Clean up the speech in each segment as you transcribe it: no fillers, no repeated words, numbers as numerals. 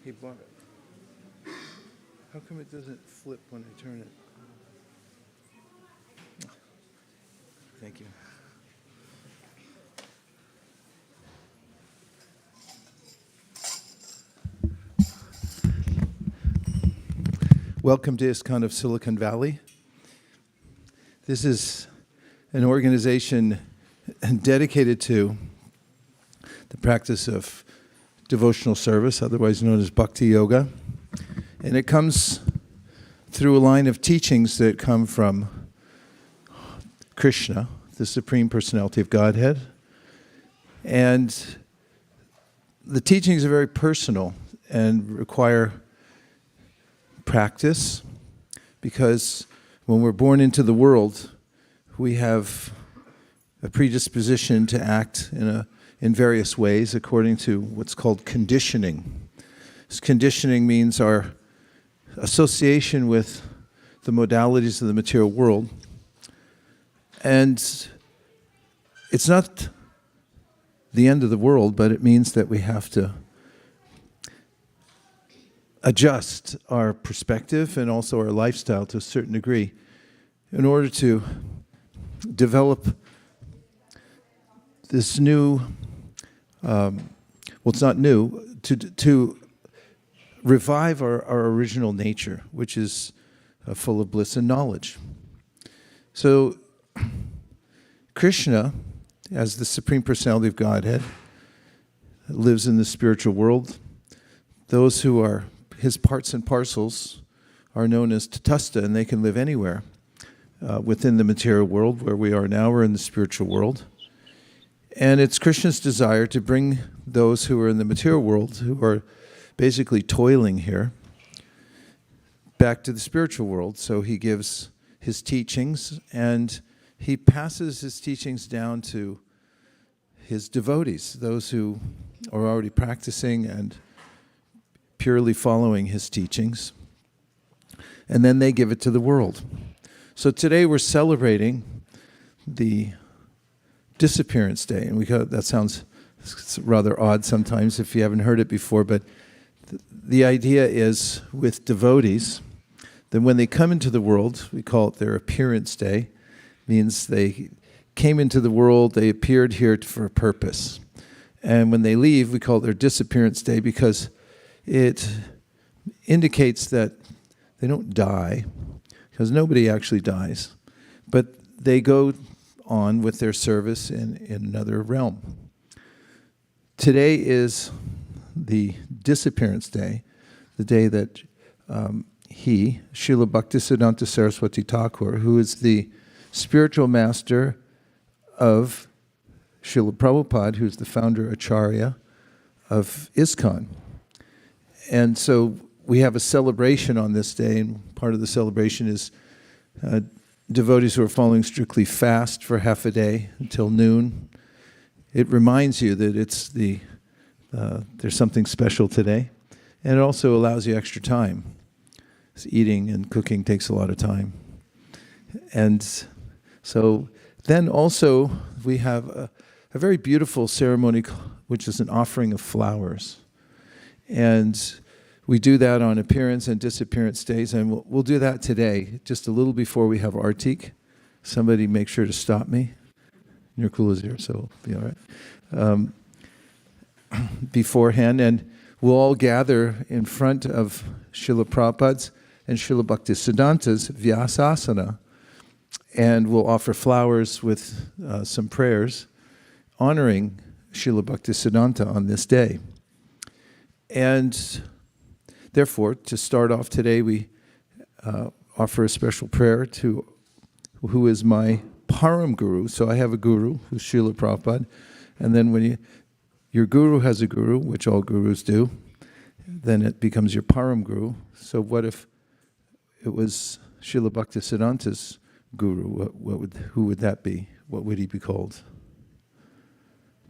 He bought it. How come it doesn't flip when I turn it? Thank you. Welcome to ISKCON of Silicon Valley. This is an organization dedicated to the practice of devotional service, otherwise known as Bhakti Yoga. And it comes through a line of teachings that come from Krishna, the Supreme Personality of Godhead. And the teachings are very personal and require practice, because when we're born into the world, we have a predisposition to act in various ways according to what's called conditioning. This conditioning means our association with the modalities of the material world. And it's not the end of the world, but it means that we have to adjust our perspective and also our lifestyle to a certain degree in order to develop this new, it's not new, to revive our original nature, which is full of bliss and knowledge. So Krishna, as the Supreme Personality of Godhead, lives in the spiritual world. Those who are his parts and parcels are known as tatastha, and they can live anywhere within the material world. Where we are now, we're in the spiritual world. And it's Krishna's desire to bring those who are in the material world, who are basically toiling here, back to the spiritual world. So he gives his teachings, and he passes his teachings down to his devotees, those who are already practicing and purely following his teachings. And then they give it to the world. So today we're celebrating the Disappearance Day. And that sounds rather odd sometimes if you haven't heard it before, but the idea is with devotees that when they come into the world, we call it their Appearance Day, means they came into the world, they appeared here for a purpose. And when they leave, we call it their Disappearance Day, because it indicates that they don't die, because nobody actually dies, but they go on with their service in another realm. Today is the Disappearance Day, the day that Srila Bhaktisiddhanta Saraswati Thakur, who is the spiritual master of Srila Prabhupada, who's the founder acharya of ISKCON. And so we have a celebration on this day, and part of the celebration is devotees who are following strictly fast for half a day until noon. It reminds you that there's something special today, and it also allows you extra time. Eating and cooking takes a lot of time. And so then also we have a very beautiful ceremony, which is an offering of flowers. And we do that on appearance and disappearance days, and we'll do that today, just a little before we have Artik. Somebody make sure to stop me. Nirkula is here, so it'll be all right. Beforehand, and we'll all gather in front of Srila Prabhupada's and Srila Bhaktisiddhanta's Vyasasana, and we'll offer flowers with some prayers honoring Srila Bhaktisiddhanta on this day. And therefore, to start off today, we offer a special prayer to who is my Param Guru. So I have a guru, who's Srila Prabhupada. And then when your guru has a guru, which all gurus do, then it becomes your Param Guru. So what if it was Srila Bhaktisiddhanta's guru? Who would that be? What would he be called?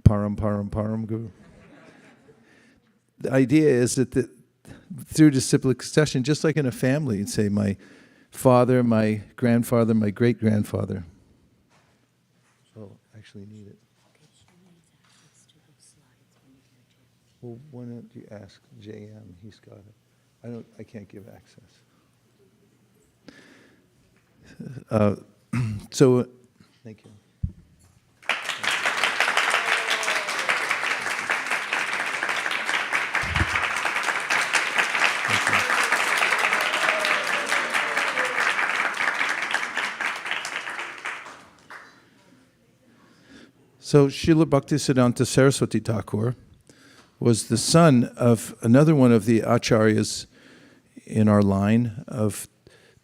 Param Guru. The idea is that through disciplic succession, just like in a family, you'd say my father, my grandfather, my great-grandfather. So actually need it. Well, why don't you ask JM? He's got it. I can't give access. So, thank you. So Srila Bhaktisiddhanta Saraswati Thakur was the son of another one of the acharyas in our line of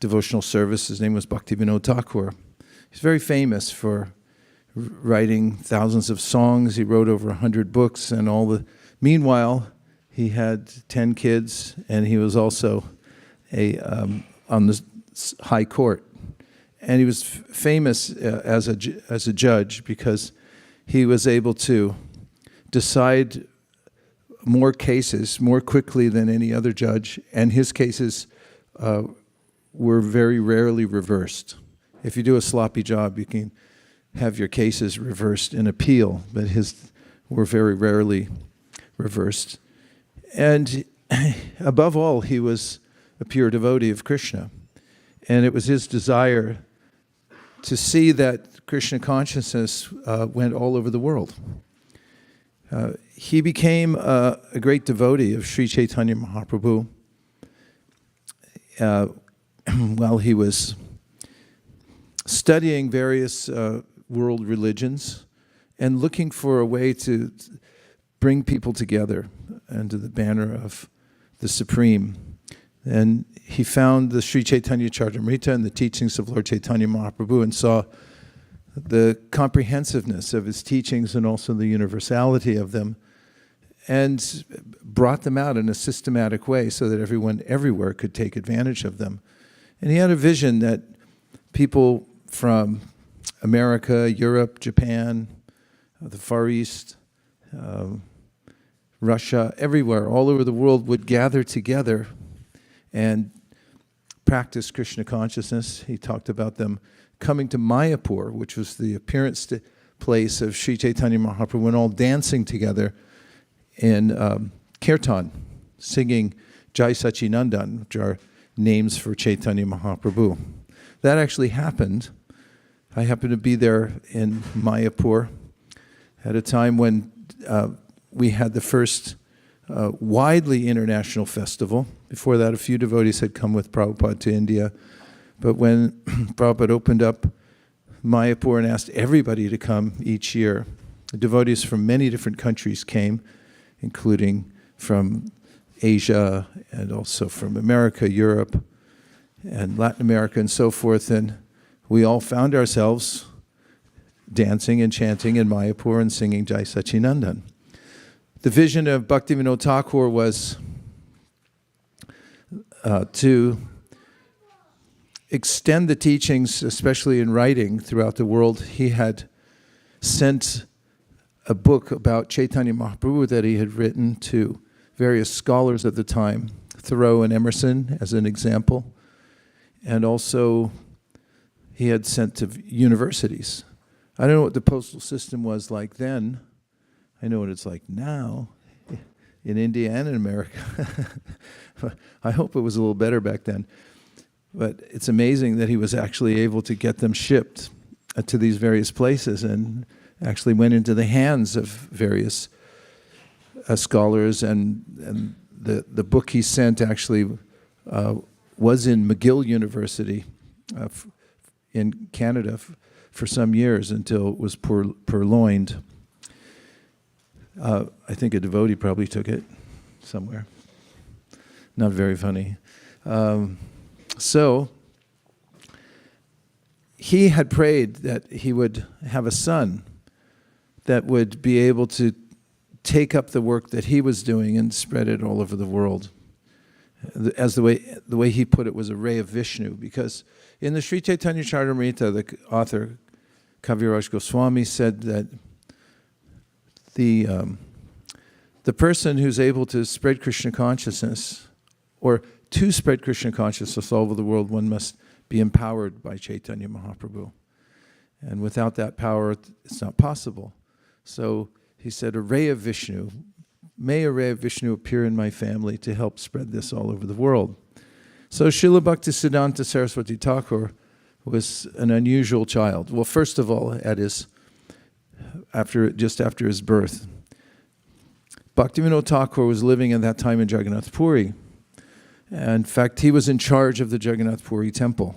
devotional service. His name was Bhaktivinoda Thakur. He's very famous for writing thousands of songs. He wrote over 100 books and all the. Meanwhile, he had 10 kids, and he was also on the high court. And he was famous as a judge because he was able to decide more cases more quickly than any other judge, and his cases were very rarely reversed. If you do a sloppy job, you can have your cases reversed in appeal, but his were very rarely reversed. And above all, he was a pure devotee of Krishna, and it was his desire to see that Krishna consciousness went all over the world. He became a great devotee of Sri Chaitanya Mahaprabhu while he was studying various world religions and looking for a way to bring people together under the banner of the Supreme. And he found the Sri Chaitanya Charitamrita and the teachings of Lord Chaitanya Mahaprabhu and saw the comprehensiveness of his teachings and also the universality of them, and brought them out in a systematic way so that everyone everywhere could take advantage of them. And he had a vision that people from America, Europe, Japan, the Far East, Russia, everywhere, all over the world would gather together and practice Krishna consciousness. He talked about them coming to Mayapur, which was the appearance place of Sri Chaitanya Mahaprabhu, and all dancing together in kirtan, singing Jai Sachinandan, which are names for Chaitanya Mahaprabhu. That actually happened. I happened to be there in Mayapur at a time when we had the first widely international festival. Before that, a few devotees had come with Prabhupada to India. But when Prabhupada opened up Mayapur and asked everybody to come each year, the devotees from many different countries came, including from Asia and also from America, Europe, and Latin America and so forth. And we all found ourselves dancing and chanting in Mayapur and singing Jai Sachinandan. The vision of Bhaktivinoda Thakur was to extend the teachings, especially in writing, throughout the world. He had sent a book about Chaitanya Mahaprabhu that he had written to various scholars at the time, Thoreau and Emerson as an example, and also he had sent to universities. I don't know what the postal system was like then. I know what it's like now in India and in America. I hope it was a little better back then. But it's amazing that he was actually able to get them shipped to these various places and actually went into the hands of various scholars. And the book he sent actually was in McGill University in Canada for some years until it was purloined. I think a devotee probably took it somewhere. Not very funny. So he had prayed that he would have a son that would be able to take up the work that he was doing and spread it all over the world. As the way he put it was a ray of Vishnu, because in the Sri Chaitanya Charitamrita, the author Kaviraj Goswami said that the person who's able to spread Krishna consciousness, or to spread Krishna consciousness all over the world, one must be empowered by Chaitanya Mahaprabhu. And without that power, it's not possible. So he said a ray of Vishnu, may a ray of Vishnu appear in my family to help spread this all over the world. So Srila Bhaktisiddhanta Saraswati Thakur was an unusual child. Well, first of all, just after his birth, Bhaktivinoda Thakur was living at that time in Jagannath Puri. In fact, he was in charge of the Jagannath Puri temple.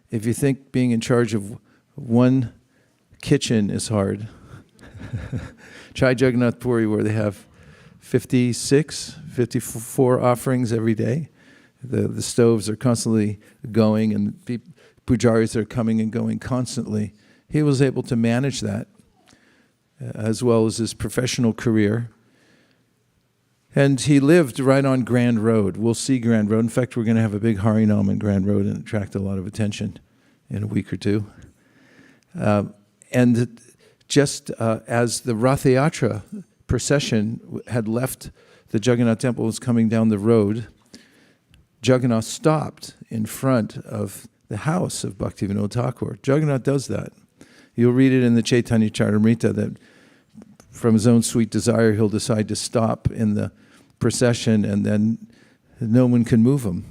If you think being in charge of one kitchen is hard, try Jagannath Puri, where they have 54 offerings every day. The stoves are constantly going, and pujaris are coming and going constantly. He was able to manage that, as well as his professional career. And he lived right on Grand Road. We'll see Grand Road. In fact, we're going to have a big Harinam on Grand Road and attract a lot of attention in a week or two. And just as the Rath Yatra procession had left the Jagannath temple, was coming down the road, Jagannath stopped in front of the house of Bhaktivinoda Thakur. Jagannath does that. You'll read it in the Chaitanya Charitamrita that from his own sweet desire, he'll decide to stop in the procession, and then no one can move him.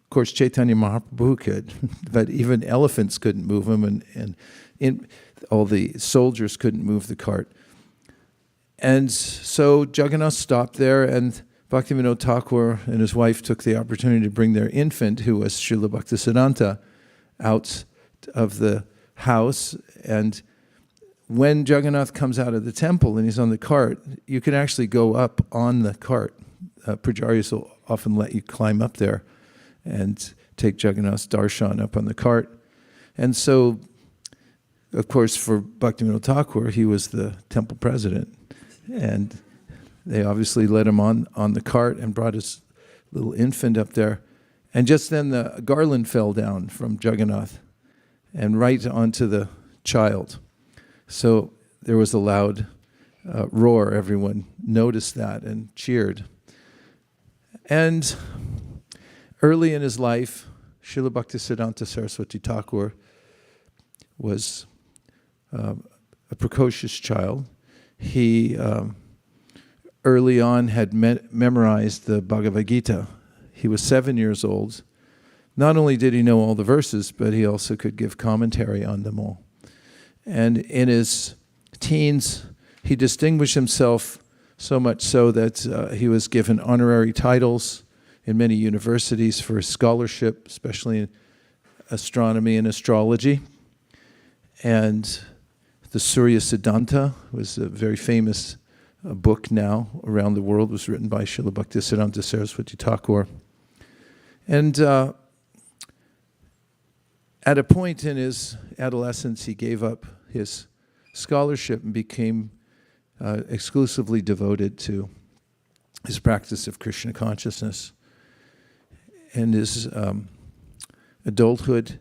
Of course, Chaitanya Mahaprabhu could, but even elephants couldn't move him, and all the soldiers couldn't move the cart. And so Jagannath stopped there, and Bhaktivinoda Thakur and his wife took the opportunity to bring their infant, who was Srila Bhaktisiddhanta, out of the house. And when Jagannath comes out of the temple and he's on the cart, you can actually go up on the cart. Pujaris will often let you climb up there and take Jagannath's darshan up on the cart. And so, of course, for Bhaktivinoda Thakur, he was the temple president. And they obviously let him on the cart and brought his little infant up there. And just then the garland fell down from Jagannath and right onto the child. So there was a loud roar. Everyone noticed that and cheered. And early in his life, Srila Bhaktisiddhanta Saraswati Thakur was a precocious child. He early on had memorized the Bhagavad Gita. He was 7 years old. Not only did he know all the verses, but he also could give commentary on them all. And in his teens, he distinguished himself so much so that he was given honorary titles in many universities for his scholarship, especially in astronomy and astrology. And the Surya Siddhanta was a very famous book now around the world, was written by Srila Bhaktisiddhanta Saraswati Thakur. And at a point in his adolescence, he gave up his scholarship and became exclusively devoted to his practice of Krishna consciousness. In his adulthood,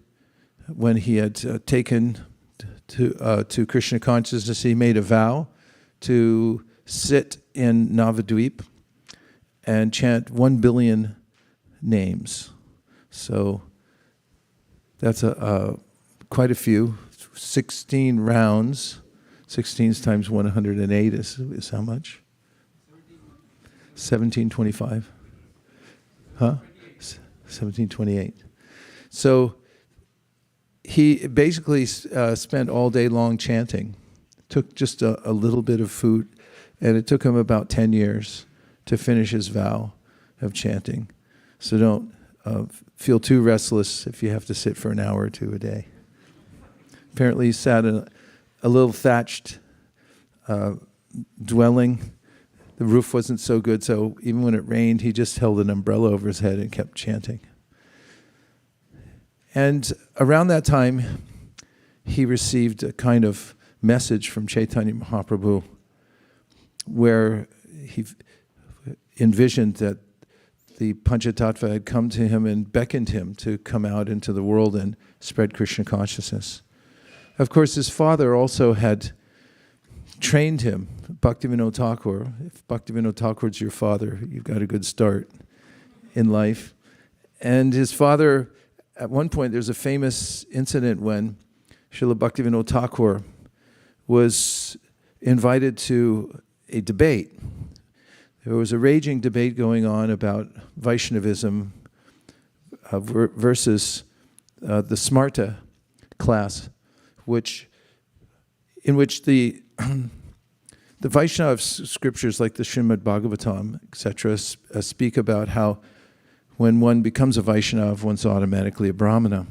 when he had taken to Krishna consciousness, he made a vow to sit in Navadvip and chant 1 billion names. So that's quite a few. 16 rounds. 16 times 108 is how much? 1725. Huh? 1728. So he basically spent all day long chanting. Took just a little bit of food, and it took him about 10 years to finish his vow of chanting. So don't feel too restless if you have to sit for an hour or two a day. Apparently he sat in a little thatched dwelling. The roof wasn't so good, so even when it rained, he just held an umbrella over his head and kept chanting. And around that time, he received a kind of message from Chaitanya Mahaprabhu where he envisioned that the Panchatattva had come to him and beckoned him to come out into the world and spread Krishna consciousness. Of course, his father also had trained him, Bhaktivinoda Thakur. If Bhaktivinoda Thakur's your father, you've got a good start in life. And his father, at one point, there's a famous incident when Srila Bhaktivinoda Thakur was invited to a debate. there was a raging debate going on about Vaishnavism versus the Smarta class, in which the Vaishnava scriptures like the Srimad Bhagavatam, etc., speak about how when one becomes a Vaishnava, one's automatically a Brahmana.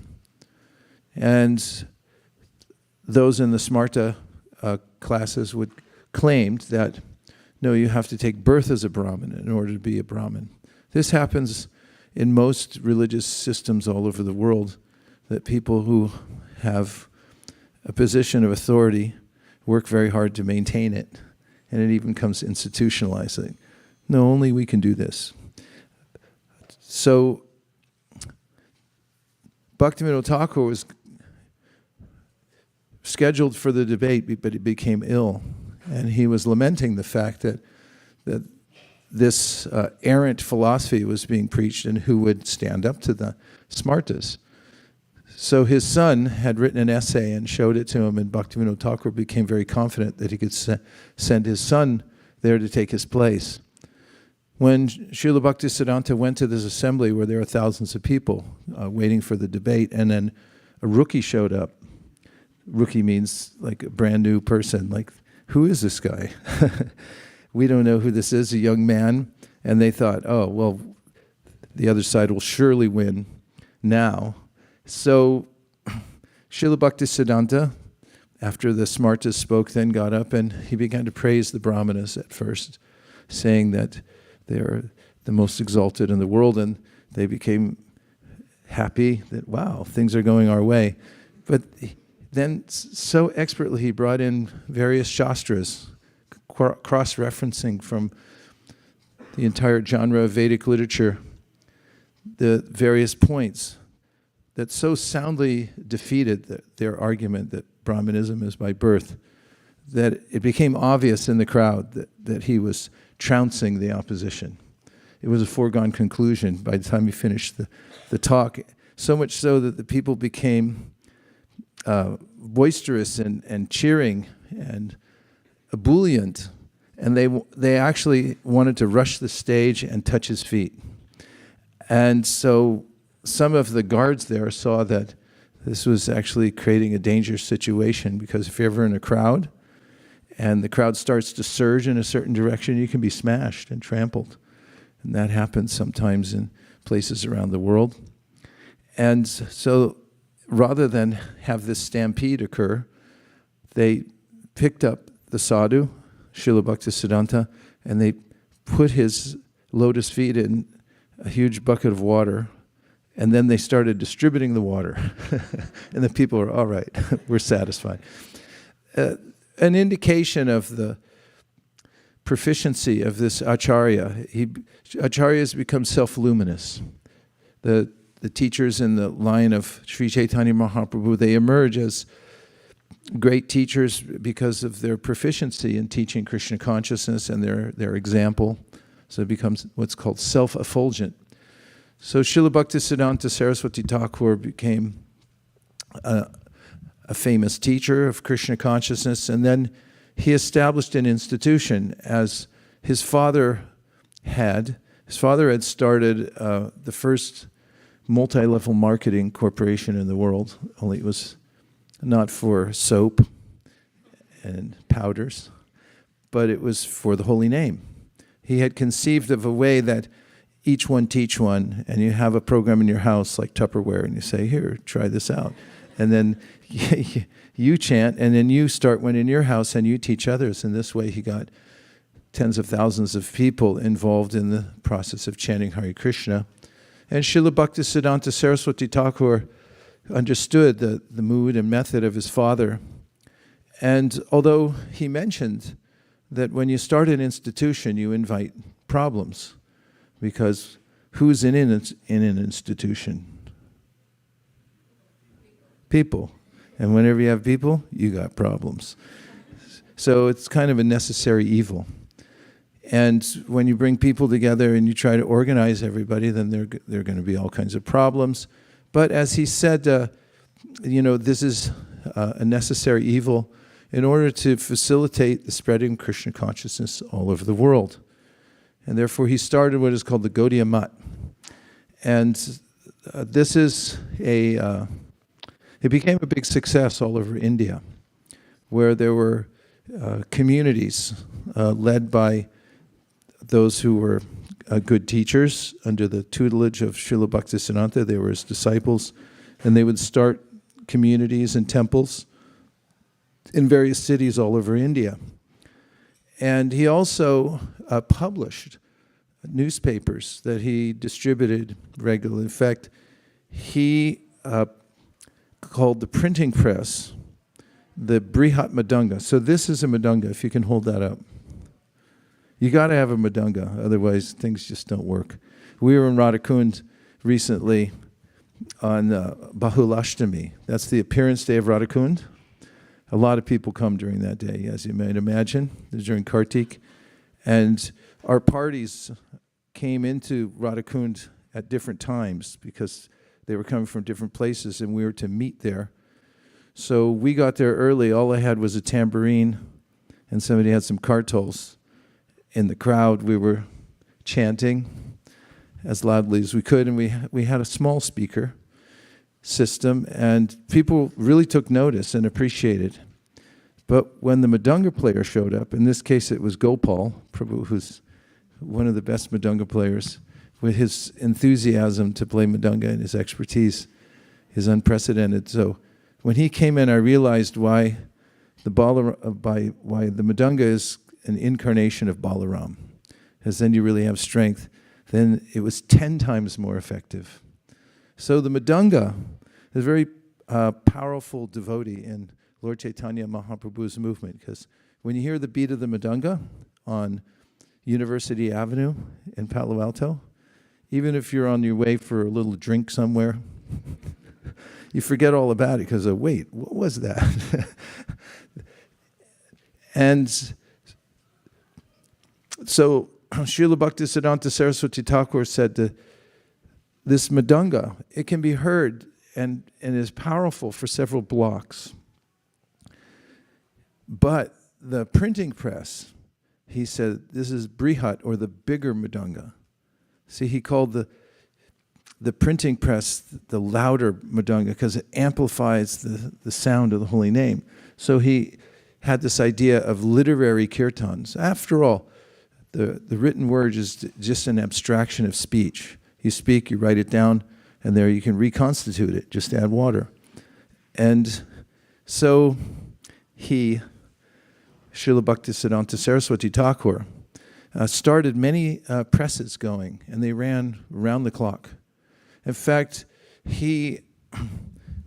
And those in the Smarta classes would claim that, no, you have to take birth as a Brahmin in order to be a Brahmin. This happens in most religious systems all over the world, that people who have a position of authority work very hard to maintain it, and it even comes institutionalizing. No, only we can do this. So Bhaktivinoda Thakur was scheduled for the debate, but he became ill, and he was lamenting the fact that this errant philosophy was being preached, and who would stand up to the Smartas. So his son had written an essay and showed it to him, and Bhaktivinoda Thakur became very confident that he could send his son there to take his place. When Srila Bhaktisiddhanta went to this assembly where there were thousands of people waiting for the debate, and then a rookie showed up. Rookie means like a brand new person, like, who is this guy? We don't know who this is, a young man. And they thought, oh, well, the other side will surely win now. So Srila Bhaktisiddhanta, after the Smartas spoke, then got up and he began to praise the Brahmanas at first, saying that they're the most exalted in the world, and they became happy that, wow, things are going our way. But then so expertly he brought in various shastras, cross-referencing from the entire genre of Vedic literature, the various points that so soundly defeated their argument that Brahmanism is by birth, that it became obvious in the crowd that he was trouncing the opposition. It was a foregone conclusion by the time he finished the talk, so much so that the people became boisterous and cheering and ebullient, and they actually wanted to rush the stage and touch his feet. And so some of the guards there saw that this was actually creating a dangerous situation, because if you're ever in a crowd and the crowd starts to surge in a certain direction, you can be smashed and trampled. And that happens sometimes in places around the world. And so rather than have this stampede occur, they picked up the sadhu, Srila Bhaktisiddhanta, and they put his lotus feet in a huge bucket of water, and then they started distributing the water. And the people were, all right, we're satisfied. An indication of the proficiency of this acharya. Acharyas become self-luminous. The teachers in the line of Sri Chaitanya Mahaprabhu, they emerge as great teachers because of their proficiency in teaching Krishna consciousness and their example. So it becomes what's called self-effulgent. So Srila Bhaktisiddhanta Saraswati Thakur became a famous teacher of Krishna consciousness, and then he established an institution as his father had. His father had started the first multi-level marketing corporation in the world, only it was not for soap and powders, but it was for the holy name. He had conceived of a way that each one teach one, and you have a program in your house like Tupperware, and you say, here, try this out. And then you chant, and then you start one in your house and you teach others. And this way he got tens of thousands of people involved in the process of chanting Hare Krishna. And Srila Bhaktisiddhanta Saraswati Thakur understood the mood and method of his father. And although he mentioned that when you start an institution, you invite problems, because who's in an institution? People. And whenever you have people, you got problems. So it's kind of a necessary evil. And when you bring people together and you try to organize everybody, then there are going to be all kinds of problems. But as he said, this is a necessary evil in order to facilitate the spreading of Krishna consciousness all over the world. And therefore he started what is called the Gaudiya Mat. And this is it became a big success all over India, where there were communities led by those who were good teachers under the tutelage of Srila Bhaktisiddhanta. They were his disciples, and they would start communities and temples in various cities all over India. And he also published newspapers that he distributed regularly. In fact, he called the printing press the Brihat Madanga. So this is a Madanga, if you can hold that up. You got to have a Madanga, otherwise things just don't work. We were in Radhakund recently on Bahulashtami. That's the appearance day of Radhakund. A lot of people come during that day, as you might imagine, during Kartik. And our parties came into Radhakund at different times because they were coming from different places and we were to meet there. So we got there early. All I had was a tambourine and somebody had some kartals. In the crowd, we were chanting as loudly as we could, and we had a small speaker system, and people really took notice and appreciated. But when the Madanga player showed up, in this case it was Gopal Prabhu, who's one of the best Madanga players, with his enthusiasm to play Madanga and his expertise is unprecedented. So when he came in, I realized why the Madanga is an incarnation of Balaram, because then you really have strength. Then it was 10 times more effective. So the Madanga is a very powerful devotee in Lord Chaitanya Mahaprabhu's movement, because when you hear the beat of the Madanga on University Avenue in Palo Alto, even if you're on your way for a little drink somewhere, you forget all about it because wait, what was that? And so Srila Bhaktisiddhanta Saraswati Thakur said that this Madanga, it can be heard and is powerful for several blocks. But the printing press, he said, this is Brihat, or the bigger Madanga. See, he called the printing press the louder Madanga because it amplifies the sound of the holy name. So he had this idea of literary kirtans. After all, the written word is just an abstraction of speech. You speak, you write it down, and there you can reconstitute it, just add water. And so Srila Bhaktisiddhanta Saraswati Thakur started many presses going, and they ran around the clock. In fact, he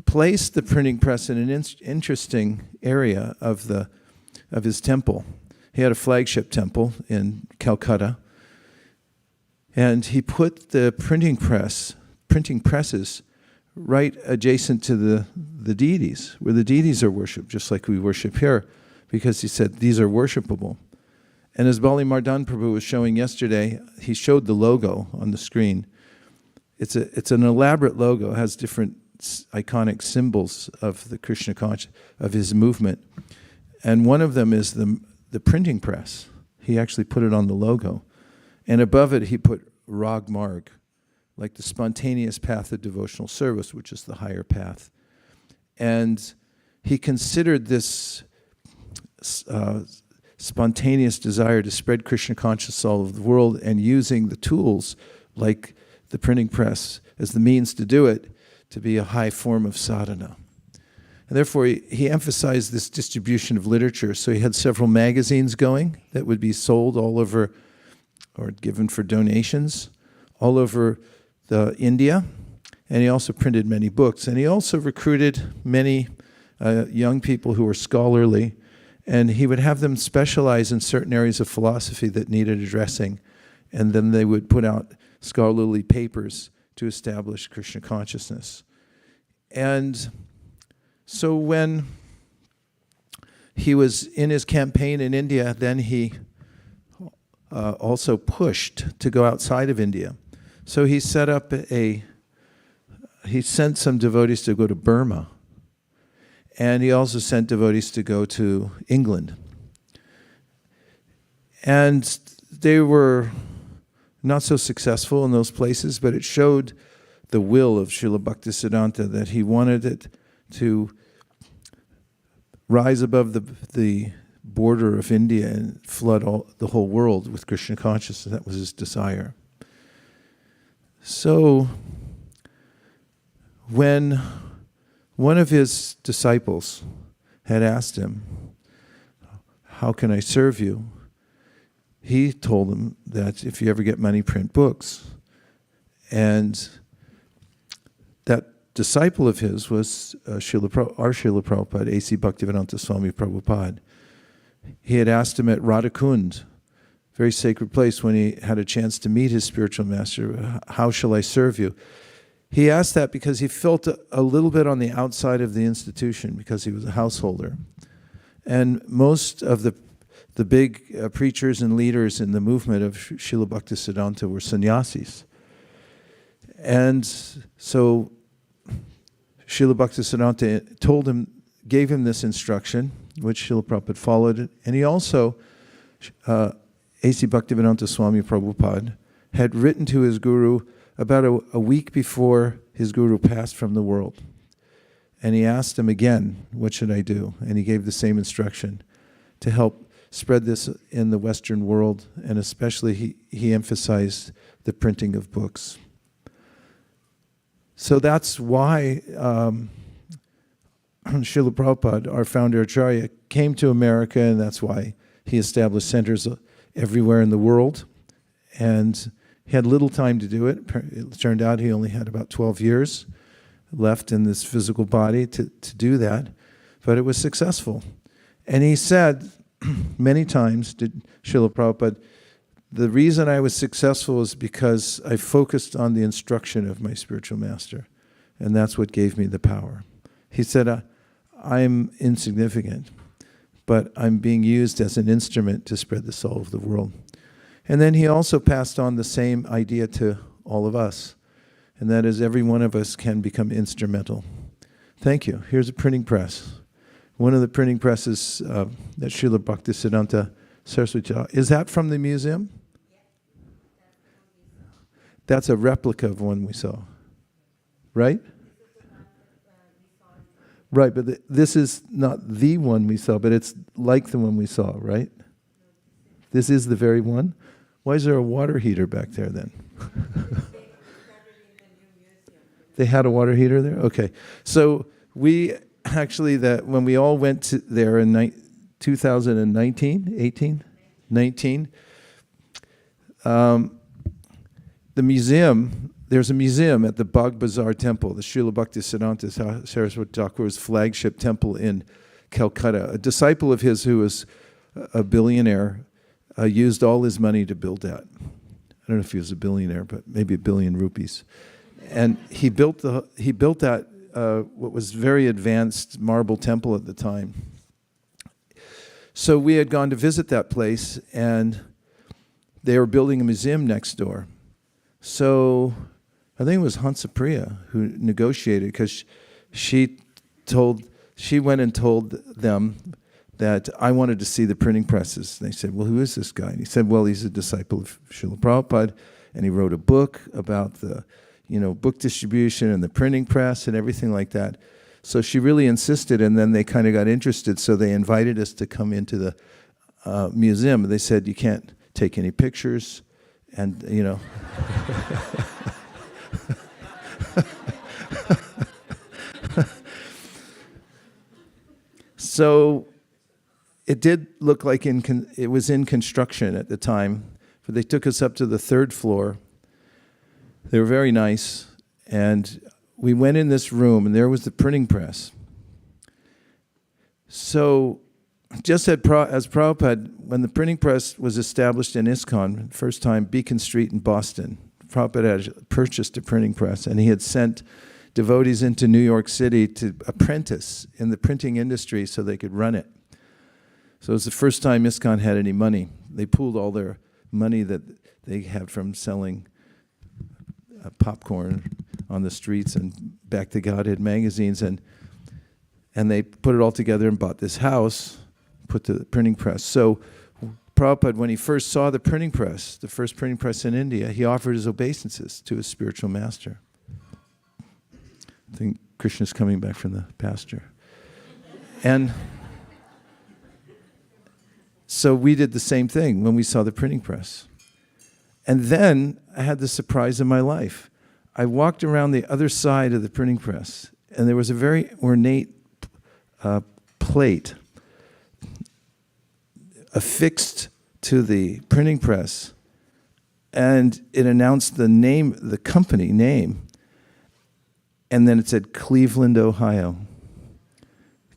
placed the printing press in an interesting area of his temple. He had a flagship temple in Calcutta, and he put the printing presses right adjacent to the deities, where the deities are worshipped, just like we worship here, because he said these are worshipable. And as Bali Mardan Prabhu was showing yesterday, he showed the logo on the screen. It's an elaborate logo. It has different iconic symbols of the Krishna consciousness, of his movement. And one of them is the printing press. He actually put it on the logo. And above it, he put Rag Marg, like the spontaneous path of devotional service, which is the higher path. And he considered this spontaneous desire to spread Krishna consciousness all over the world, and using the tools like the printing press as the means to do it, to be a high form of sadhana. And therefore, he emphasized this distribution of literature. So he had several magazines going that would be sold all over, or given for donations, all over India. And he also printed many books. And he also recruited many young people who were scholarly. And he would have them specialize in certain areas of philosophy that needed addressing. And then they would put out scholarly papers to establish Krishna consciousness. And so when he was in his campaign in India, then he also pushed to go outside of India. So he set up he sent some devotees to go to Burma. And he also sent devotees to go to England. And they were not so successful in those places, but it showed the will of Srila Bhaktisiddhanta that he wanted it to rise above the border of India and flood the whole world with Krishna consciousness. That was his desire. So when one of his disciples had asked him, "How can I serve you?" he told him that if you ever get money, print books. And that disciple of his was our Srila Prabhupada, A.C. Bhaktivinota Swami Prabhupada. He had asked him at Radhakund, very sacred place, when he had a chance to meet his spiritual master, "How shall I serve you?" He asked that because he felt a little bit on the outside of the institution because he was a householder. And most of the big preachers and leaders in the movement of Srila Bhaktisiddhanta were sannyasis. And so Srila Bhaktisiddhanta gave him this instruction, which Srila Prabhupada followed. And he also, A.C. Bhaktivinota Swami Prabhupada, had written to his guru about a week before his guru passed from the world. And he asked him again, "What should I do?" And he gave the same instruction to help spread this in the Western world, and especially he emphasized the printing of books. So that's why Srila Prabhupada, our founder acharya, came to America, and that's why he established centers everywhere in the world. And he had little time to do it. It turned out he only had about 12 years left in this physical body to do that, but it was successful. And he said many times to Srila Prabhupada, "The reason I was successful is because I focused on the instruction of my spiritual master, and that's what gave me the power." He said, "I'm insignificant, but I'm being used as an instrument to spread the soul of the world." And then he also passed on the same idea to all of us, and that is every one of us can become instrumental. Thank you. Here's a printing press. One of the printing presses that Srila Bhaktisiddhanta Saraswati taught. Is that from the museum? That's a replica of one we saw, right? Right, but this is not the one we saw, but it's like the one we saw, right? This is the very one? Why is there a water heater back there then? They had a water heater there? Okay. So we actually, when we all went there in 2019, 18? 19, the museum, there's a museum at the Bagh Bazaar Temple, the Srila Bhaktisiddhanta Saraswati Thakur's flagship temple in Calcutta. A disciple of his who was a billionaire used all his money to build that. I don't know if he was a billionaire, but maybe 1 billion rupees. And he built that what was very advanced marble temple at the time. So we had gone to visit that place, and they were building a museum next door. So I think it was Hansapriya who negotiated, because she went and told them that I wanted to see the printing presses. And they said, "Well, who is this guy?" And he said, "Well, he's a disciple of Srila Prabhupada, and he wrote a book about the, book distribution and the printing press and everything like that." So she really insisted, and then they kind of got interested, so they invited us to come into the museum. They said, "You can't take any pictures," and, So it did look like it was in construction at the time, but they took us up to the 3rd floor. They were very nice, and we went in this room, and there was the printing press. So just as Prabhupada, when the printing press was established in ISKCON, first time, Beacon Street in Boston, Prabhupada had purchased a printing press, and he had sent devotees into New York City to apprentice in the printing industry so they could run it. So it was the first time ISKCON had any money. They pooled all their money that they had from selling popcorn on the streets and Back to Godhead magazines, and they put it all together and bought this house, put the printing press. So Prabhupada, when he first saw the printing press, the first printing press in India, he offered his obeisances to his spiritual master. I think Krishna's coming back from the pasture. And so we did the same thing when we saw the printing press. And then I had the surprise of my life. I walked around the other side of the printing press, and there was a very ornate plate affixed to the printing press, and it announced the name, the company name, and then it said Cleveland, Ohio.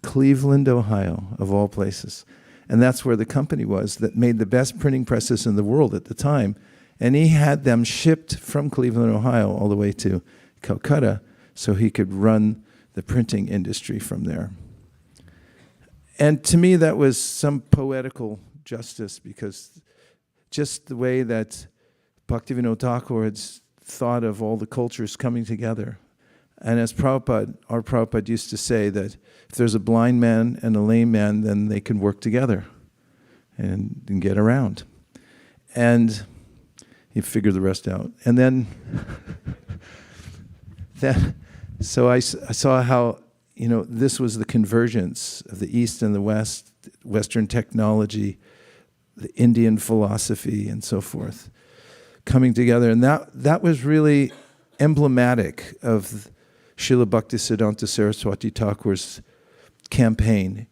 Cleveland, Ohio, of all places. And that's where the company was that made the best printing presses in the world at the time. And he had them shipped from Cleveland, Ohio, all the way to Calcutta, so he could run the printing industry from there. And to me, that was some poetical justice, because just the way that Bhaktivinoda Thakur had thought of all the cultures coming together. And as Prabhupada, our Prabhupada used to say that if there's a blind man and a lame man, then they can work together and get around. And he figured the rest out. And then, so I saw how, this was the convergence of the East and the West, Western technology, the Indian philosophy, and so forth, coming together. And that was really emblematic of Srila Bhaktisiddhanta Saraswati Thakur's campaign.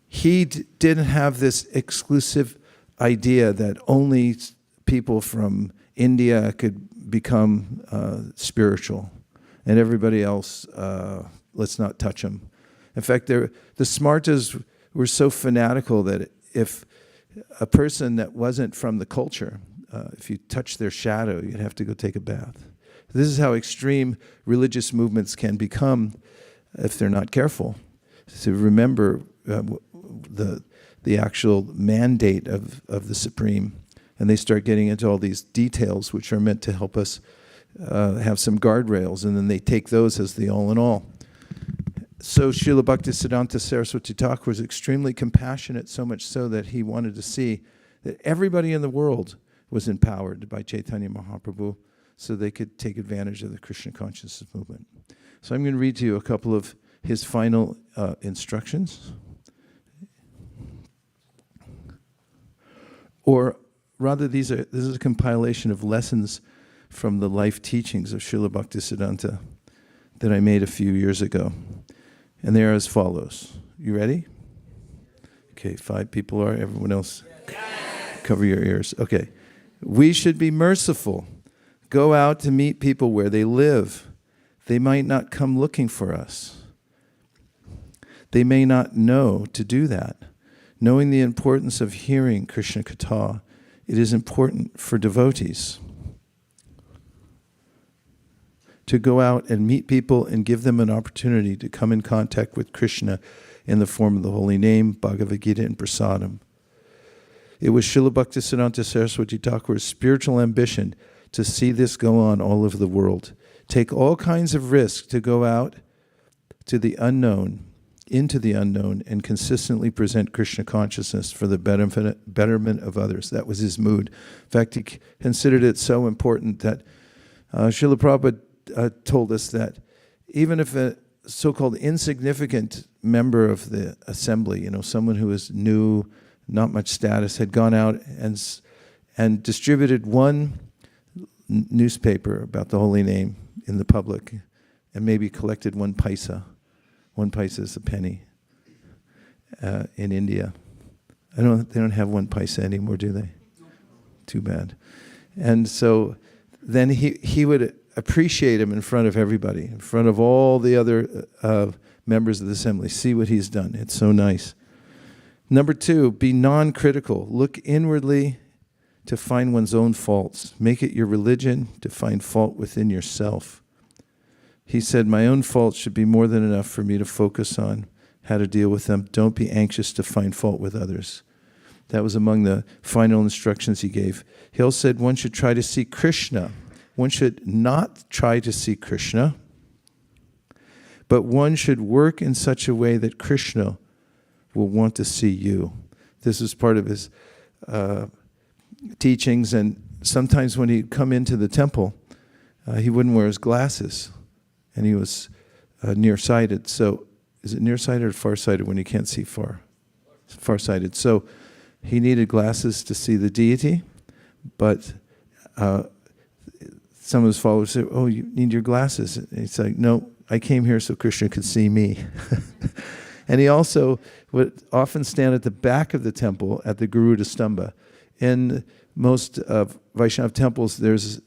He didn't have this exclusive idea that only people from India could become spiritual, and everybody else, let's not touch them. In fact, the Smartas were so fanatical that if a person that wasn't from the culture, if you touched their shadow, you'd have to go take a bath. This is how extreme religious movements can become if they're not careful. To remember the actual mandate of the Supreme. And they start getting into all these details which are meant to help us have some guardrails, and then they take those as the all in all. So Srila Bhaktisiddhanta Saraswati Thakur was extremely compassionate, so much so that he wanted to see that everybody in the world was empowered by Chaitanya Mahaprabhu so they could take advantage of the Krishna consciousness movement. So I'm going to read to you a couple of his final instructions. Or rather, this is a compilation of lessons from the life teachings of Srila Bhaktisiddhanta that I made a few years ago. And they are as follows. You ready? Okay, 5 people are. Everyone else, cover your ears. Okay. We should be merciful. Go out to meet people where they live. They might not come looking for us. They may not know to do that. Knowing the importance of hearing Krishna Katha, it is important for devotees to go out and meet people and give them an opportunity to come in contact with Krishna in the form of the holy name, Bhagavad Gita, and Prasadam. It was Srila Bhaktisiddhanta Saraswati Thakur's spiritual ambition to see this go on all over the world. Take all kinds of risks to go out to the unknown, into the unknown, and consistently present Krishna consciousness for the betterment of others. That was his mood. In fact, he considered it so important that Srila Prabhupada told us that even if a so-called insignificant member of the assembly, someone who is new, not much status, had gone out and distributed one newspaper about the holy name in the public and maybe collected 1 paisa. 1 paisa is a penny in India. They don't have 1 paisa anymore, do they? Too bad. And so then he would appreciate him in front of everybody, in front of all the other members of the assembly. See what he's done. It's so nice. Number 2, be non-critical. Look inwardly to find one's own faults. Make it your religion to find fault within yourself. He said, my own faults should be more than enough for me to focus on how to deal with them. Don't be anxious to find fault with others. That was among the final instructions he gave. He also said one should try to see Krishna. One should not try to see Krishna, but one should work in such a way that Krishna will want to see you. This is part of his teachings, and sometimes when he'd come into the temple, he wouldn't wear his glasses, and he was nearsighted. So, is it nearsighted or farsighted when you can't see far? Farsighted. So, he needed glasses to see the deity, but some of his followers said, "Oh, you need your glasses." And he's like, "No, I came here so Krishna could see me." And he also would often stand at the back of the temple at the Garuda Stamba. In most Vaishnava temples, there's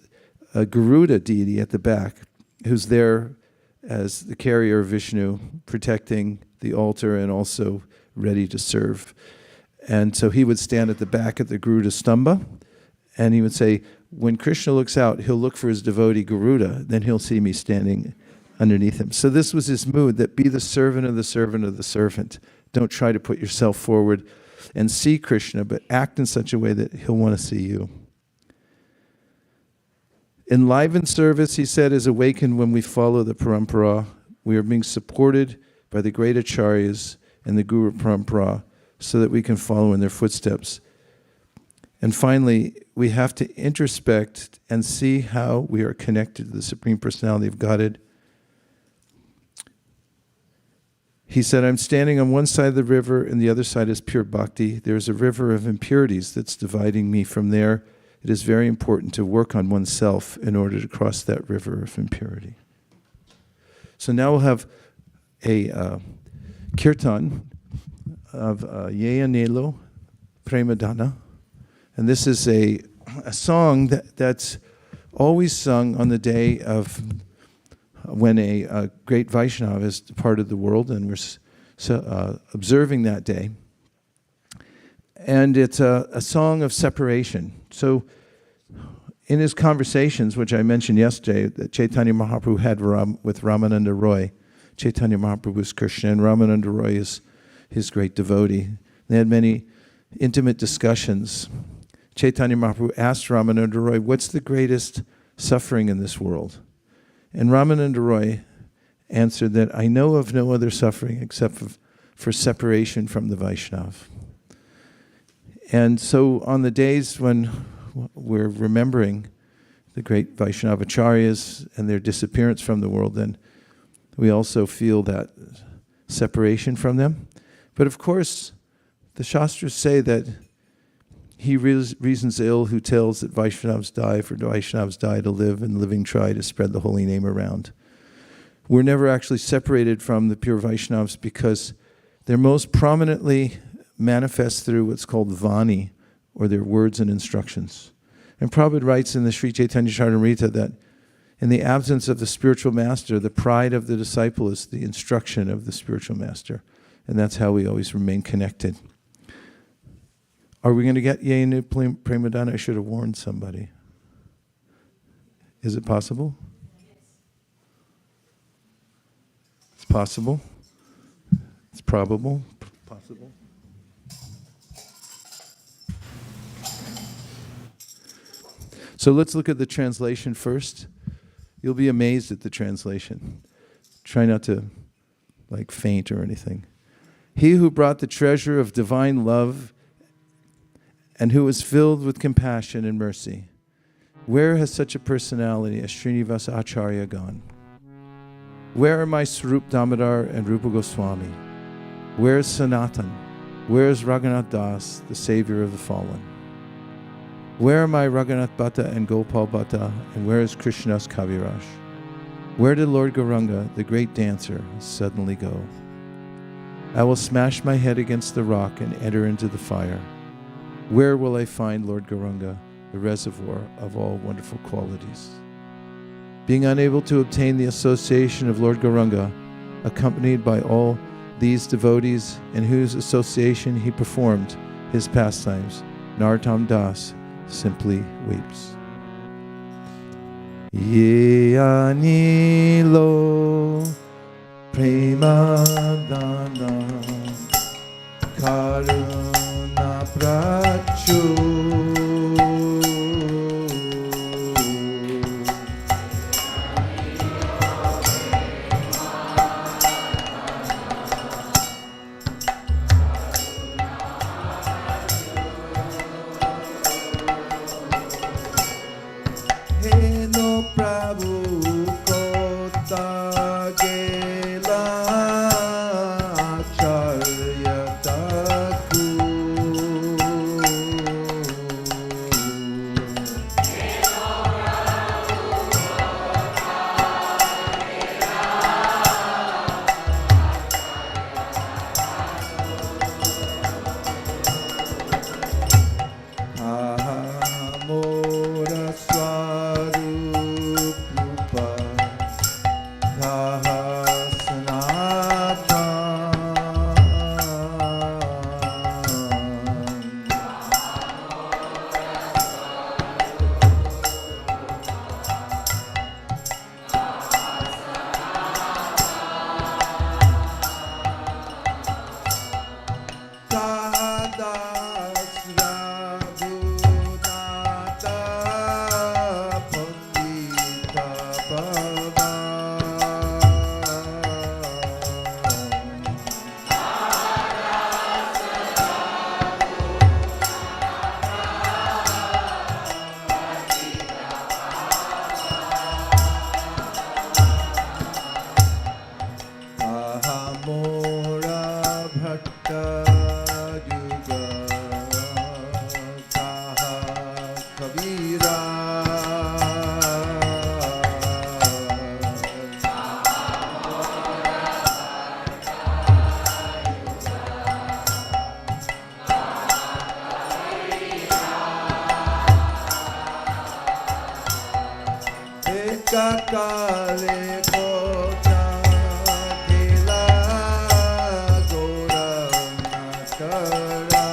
a Garuda deity at the back who's there as the carrier of Vishnu, protecting the altar and also ready to serve. And so he would stand at the back of the Garuda Stamba, and he would say, when Krishna looks out, he'll look for his devotee Garuda, then he'll see me standing underneath him. So this was his mood, that be the servant of the servant of the servant. Don't try to put yourself forward and see Krishna, but act in such a way that he'll want to see you. Enlivened service, he said, is awakened when we follow the parampara. We are being supported by the great acharyas and the Guru parampara so that we can follow in their footsteps. And finally, we have to introspect and see how we are connected to the Supreme Personality of Godhead. He said, I'm standing on one side of the river and the other side is pure bhakti. There's a river of impurities that's dividing me from there. It is very important to work on oneself in order to cross that river of impurity. So now we'll have a kirtan of Yeya Nelo Premadana. And this is a song that's always sung on the day of when a great Vaishnava has departed the world, and we're observing that day. And it's a song of separation. So in his conversations, which I mentioned yesterday, that Chaitanya Mahaprabhu had with Ramananda Roy, Chaitanya Mahaprabhu is Krishna, and Ramananda Roy is his great devotee. They had many intimate discussions. Chaitanya Mahaprabhu asked Ramananda Roy, what's the greatest suffering in this world? And Ramananda Roy answered that I know of no other suffering except for separation from the Vaishnava. And so on the days when we're remembering the great Vaishnava acharyas and their disappearance from the world, then we also feel that separation from them. But of course, the Shastras say that he reasons ill who tells that Vaishnavas die, for Vaishnavas die to live, and living try to spread the holy name around. We're never actually separated from the pure Vaishnavas because they're most prominently manifest through what's called Vani, or their words and instructions. And Prabhupada writes in the Sri Chaitanya Charitamrita that in the absence of the spiritual master, the pride of the disciple is the instruction of the spiritual master. And that's how we always remain connected. Are we going to get Yenu Premadana? I should have warned somebody. Is it possible? It's possible. It's probable. Possible. So let's look at the translation first. You'll be amazed at the translation. Try not to faint or anything. He who brought the treasure of divine love and who is filled with compassion and mercy. Where has such a personality as Srinivasa Acharya gone? Where are my Swarup Damodar and Rupa Goswami? Where is Sanatan? Where is Raghunath Das, the savior of the fallen? Where are my Raghunath Bhatta and Gopal Bhatta, and where is Krishna's Kaviraj? Where did Lord Gauranga, the great dancer, suddenly go? I will smash my head against the rock and enter into the fire. Where will I find Lord Gauranga, the reservoir of all wonderful qualities? Being unable to obtain the association of Lord Gauranga, accompanied by all these devotees in whose association he performed his pastimes, Narottam Das simply weeps. Ye anilo premadana karuna prachu. Ahamora Swarupa Dhaha Kakale kota kela gora nakara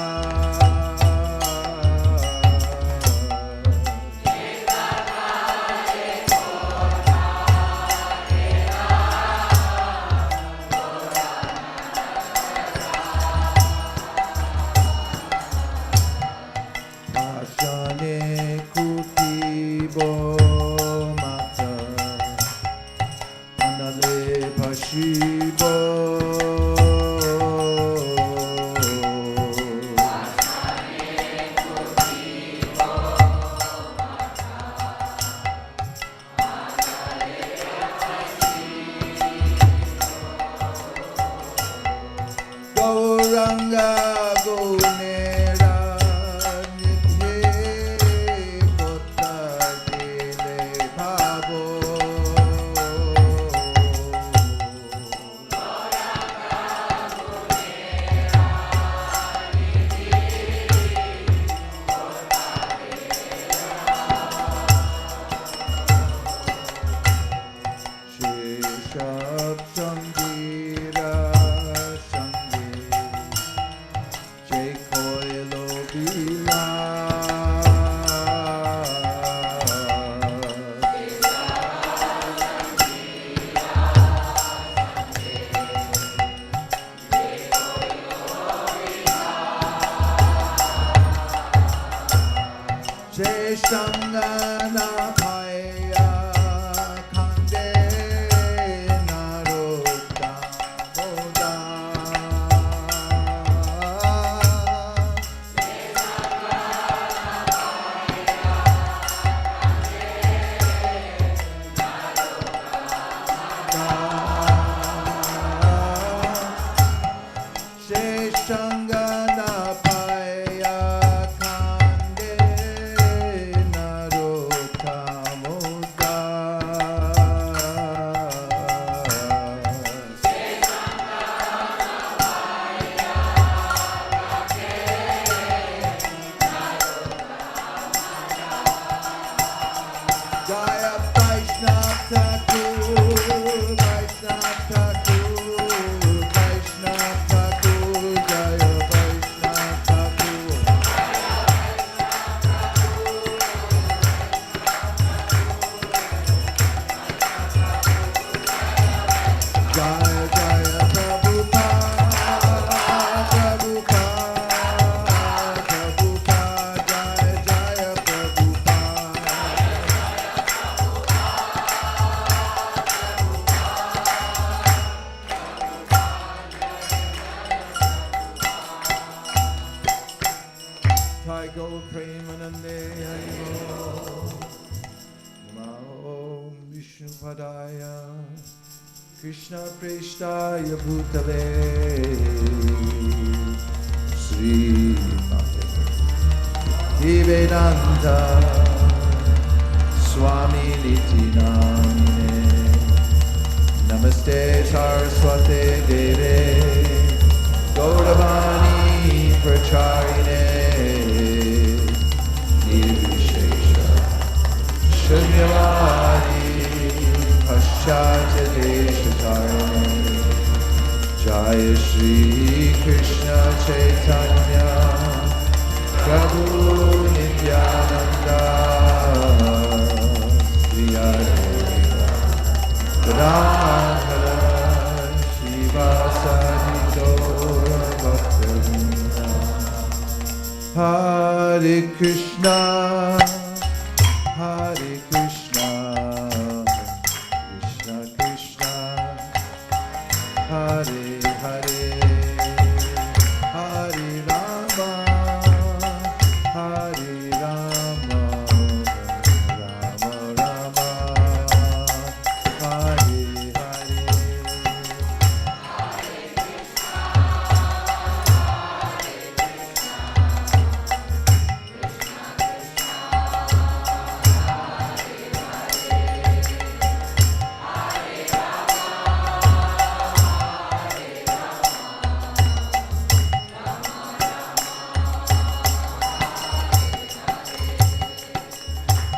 Ashane kutibo Shiva Gauranga Gunera Nitye Kota Dile Bhavo Shangana Paya Kande Narota Moda Shangana Paya Jaya Vaishnava Thakur, Vaishnava Thakur, Vaishnava Thakur, Jaya Vaishnava Thakur. Jaya Jaya Prabhupada, Prabhupada, Prabhupada, Jaya Jaya Prabhupada. Thakur Premanande Harimo Namo Vishnu Padaya Krishna Prestaya Bhutale Sri Bhaktivedanta Swami Niti Namine Namaste Saraswate Deve Gauravani Pracharine Nirvishaya Jai Shri Krishna Chaitanya Prabhu Nityananda Shri Advaita Gadadhara Shivasadi Gaura Bhaktivinoda Hare Krishna Hare Krishna Krishna Krishna Hare Hare Hare Rama Hare Rama Rama Rama Hare Hare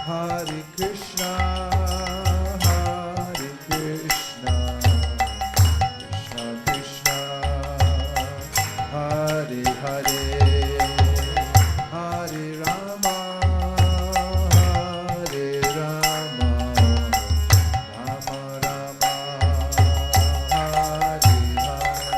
Hare Krishna, Hare Krishna, Krishna Krishna, Hare Hare, Hare Rama, Hare Rama, Rama Rama, Hare Hare.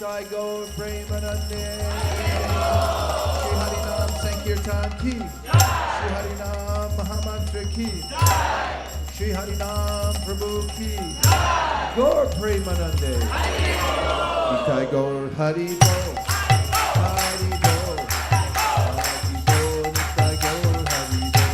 Nitai Gaur Premanande. Shri Harinam Sankirtan Ki. Shri Harinam Mahamantra Ki. Shri Harinam Prabhu Ki. Gaur Premanande. Nitai Gaur Hari Bo. Hari Bo. Hari Bo. Nitai Gaur Hari Bo.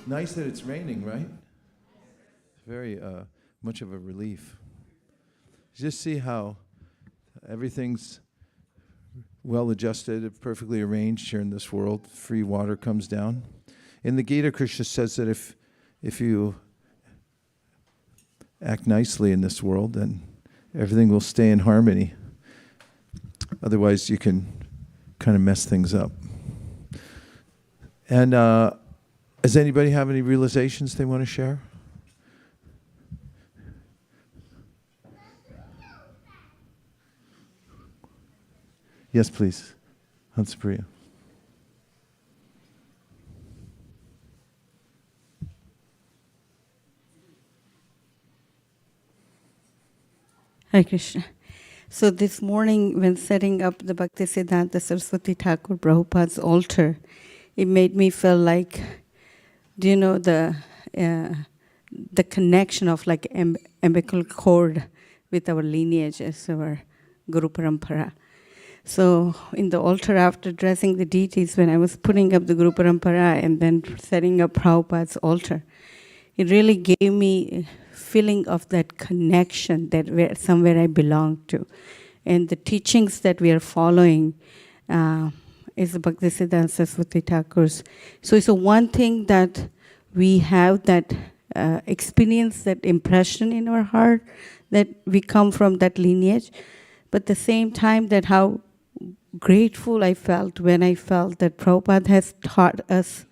Nice that it's raining, right? Very much of a relief. Just see how everything's well adjusted, perfectly arranged here in this world. Free water comes down. In the Gita, Krishna says that if you act nicely in this world, then everything will stay in harmony. Otherwise, you can kind of mess things up. And does anybody have any realizations they want to share? Yes, please. Hanspriya. Hare Krishna. So this morning, when setting up the Bhaktisiddhanta Saraswati Thakur Prabhupada's altar, it made me feel like, do you know the connection of like umbilical cord with our lineages, our Guru Parampara. So in the altar, after dressing the deities, when I was putting up the Guru Parampara and then setting up Prabhupada's altar, it really gave me a feeling of that connection that somewhere I belong to. And the teachings that we are following is the Bhaktisiddhanta Saraswati Thakur's. So it's a one thing that we have that experience, that impression in our heart, that we come from that lineage. But at the same time, that how grateful I felt when I felt that Prabhupada has taught us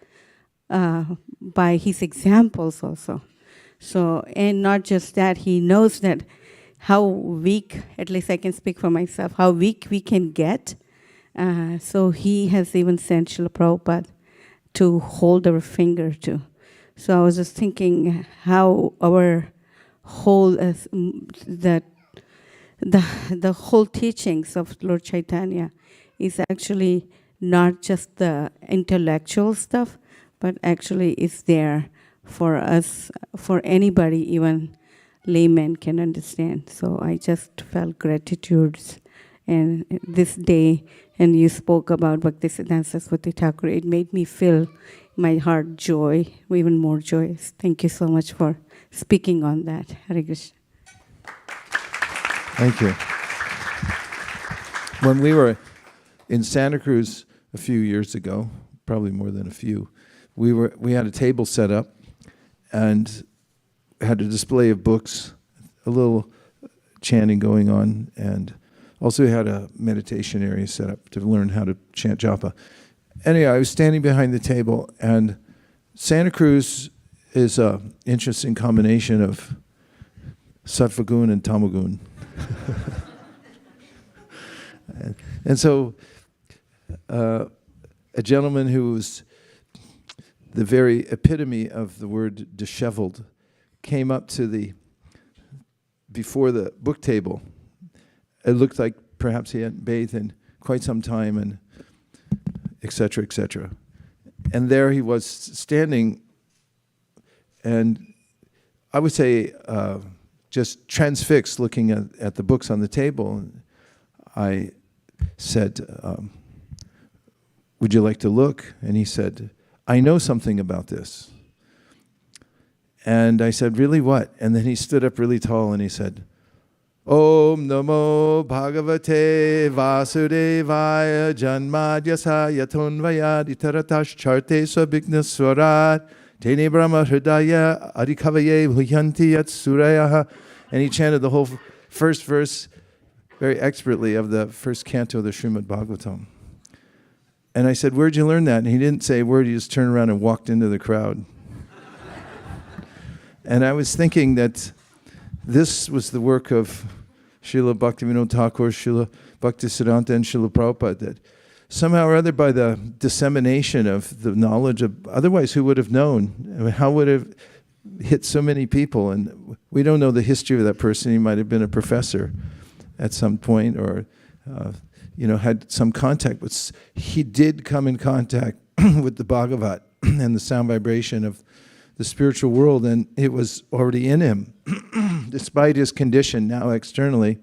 by his examples also. So, and not just that, he knows that how weak, at least I can speak for myself, how weak we can get. So he has even sent Srila Prabhupada to hold our finger to. So I was just thinking how our whole, the whole teachings of Lord Chaitanya is actually not just the intellectual stuff, but actually is there for us, for anybody, even laymen can understand. So I just felt gratitude. And this day, and you spoke about Bhaktisiddhanta Saraswati Thakur, it made me feel my heart joy, even more joyous. Thank you so much for speaking on that. Hare Krishna. Thank you. When we were in Santa Cruz a few years ago, probably more than a few, we had a table set up and had a display of books, a little chanting going on, and also had a meditation area set up to learn how to chant japa. Anyway, I was standing behind the table, and Santa Cruz is an interesting combination of sattvagun and tamagun. And so a gentleman who was the very epitome of the word disheveled came up to before the book table. It looked like perhaps he hadn't bathed in quite some time, and et cetera, et cetera. And there he was standing, and I would say just transfixed, looking at the books on the table. And I said, would you like to look? And he said, I know something about this. And I said, really, what? And then he stood up really tall and he said, Om Namo Bhagavate Vasudevaya Janmadyasaya Tonvayad Itaratash Charte Swabhignaswarat Tene Brahma Hridaya Adikavaye Bhuyanti Yat Surayaha. And he chanted the whole first verse very expertly of the first canto of the Srimad Bhagavatam. And I said, where'd you learn that? And he didn't say a word, he just turned around and walked into the crowd. And I was thinking that this was the work of Srila Bhaktivinoda Thakur, Srila Bhaktisiddhanta, and Srila Prabhupada, that somehow or other by the dissemination of the knowledge of, otherwise who would have known? I mean, how would it have hit so many people? And we don't know the history of that person. He might have been a professor at some point, or had some contact, but he did come in contact with the Bhagavat and the sound vibration of the spiritual world, and it was already in him. Despite his condition now externally,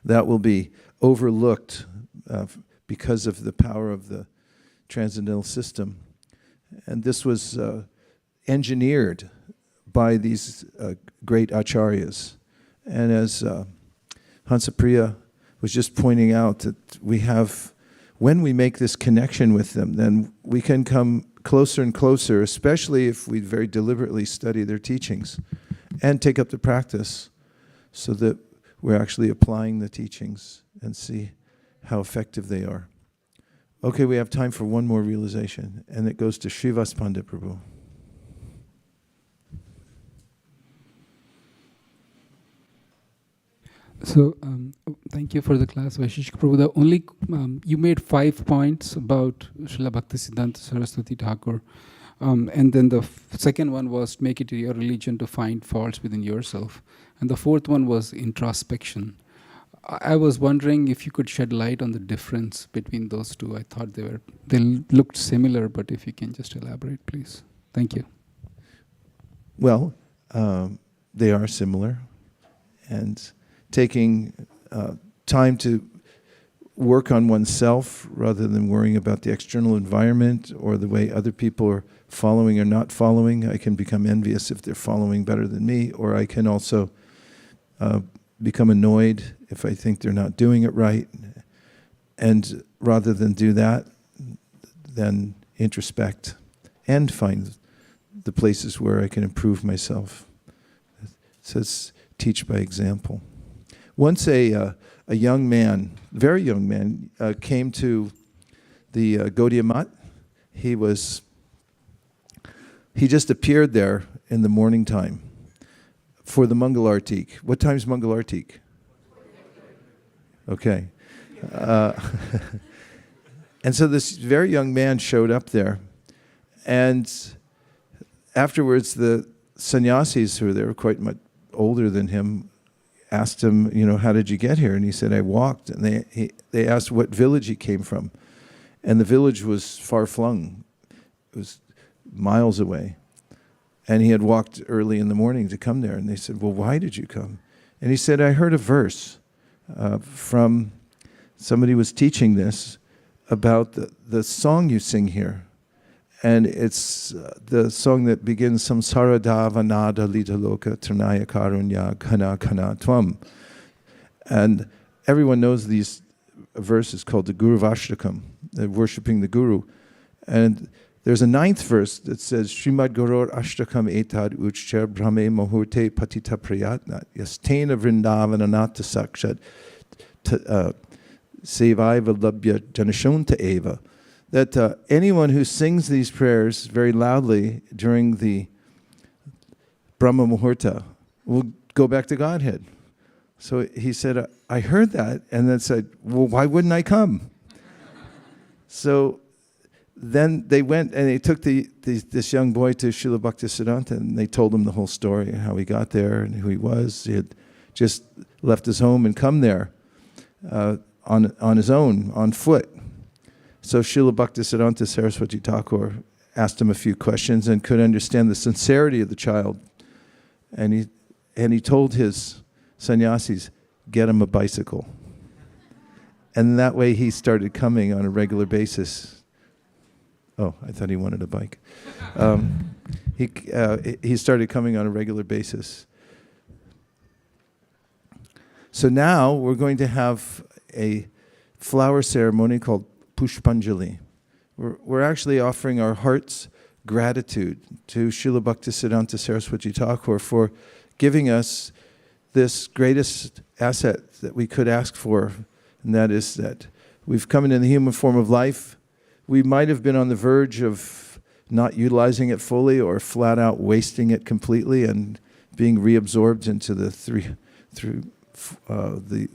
that will be overlooked because of the power of the transcendental system. And this was engineered by these great acharyas. And as Hansapriya was just pointing out, that we have, when we make this connection with them, then we can come closer and closer, especially if we very deliberately study their teachings and take up the practice so that we're actually applying the teachings and see how effective they are. Okay, we have time for one more realization, and it goes to Srivas Pandit Prabhu. So, thank you for the class, Vaisesika Prabhu. The only, you made 5 points about Srila Bhaktisiddhanta Saraswati Thakur. And then the second one was make it your religion to find faults within yourself. And the fourth one was introspection. I was wondering if you could shed light on the difference between those two. I thought they looked similar, but if you can just elaborate, please. Thank you. Well, they are similar, and taking time to work on oneself rather than worrying about the external environment or the way other people are following or not following. I can become envious if they're following better than me, or I can also become annoyed if I think they're not doing it right. And rather than do that, then introspect and find the places where I can improve myself. It says, teach by example. Once a young man, very young man, came to the Gaudiya Math. He just appeared there in the morning time for the Mangalartik. What time's Mangalartik? Okay. And so this very young man showed up there, and afterwards the sannyasis who were there, quite much older than him, asked him, how did you get here? And he said, I walked. And they asked what village he came from. And the village was far-flung. It was miles away. And he had walked early in the morning to come there. And they said, well, why did you come? And he said, I heard a verse from somebody was teaching this about the song you sing here. And it's the song that begins Samsara Davanada Lidaloka Trinaya Karunya Ghana Ghana Tvam. And everyone knows these verses called the Guru Vashtakam, worshipping the Guru. And there's a 9th verse that says, Srimad Gurur Ashtakam Etad Uchchar Brahme Mahurte Patita Prayatna Yastena Vrindavananata Sakshat Sevaiva Labhya Janashonta Eva. That anyone who sings these prayers very loudly during the Brahma Muhurta will go back to Godhead. So he said, I heard that, and then said, well, why wouldn't I come? So then they went and they took this young boy to Srila Bhaktisiddhanta, and they told him the whole story, how he got there and who he was. He had just left his home and come there on his own, on foot. So Srila Bhaktisiddhanta Saraswati Thakur asked him a few questions and could understand the sincerity of the child. And he told his sannyasis, get him a bicycle. And that way he started coming on a regular basis. Oh, I thought he wanted a bike. He started coming on a regular basis. So now we're going to have a flower ceremony called Pushpanjali. We're actually offering our heart's gratitude to Srila Bhaktisiddhanta Saraswati Thakur for giving us this greatest asset that we could ask for, and that is that we've come into the human form of life. We might have been on the verge of not utilizing it fully or flat out wasting it completely and being reabsorbed into the the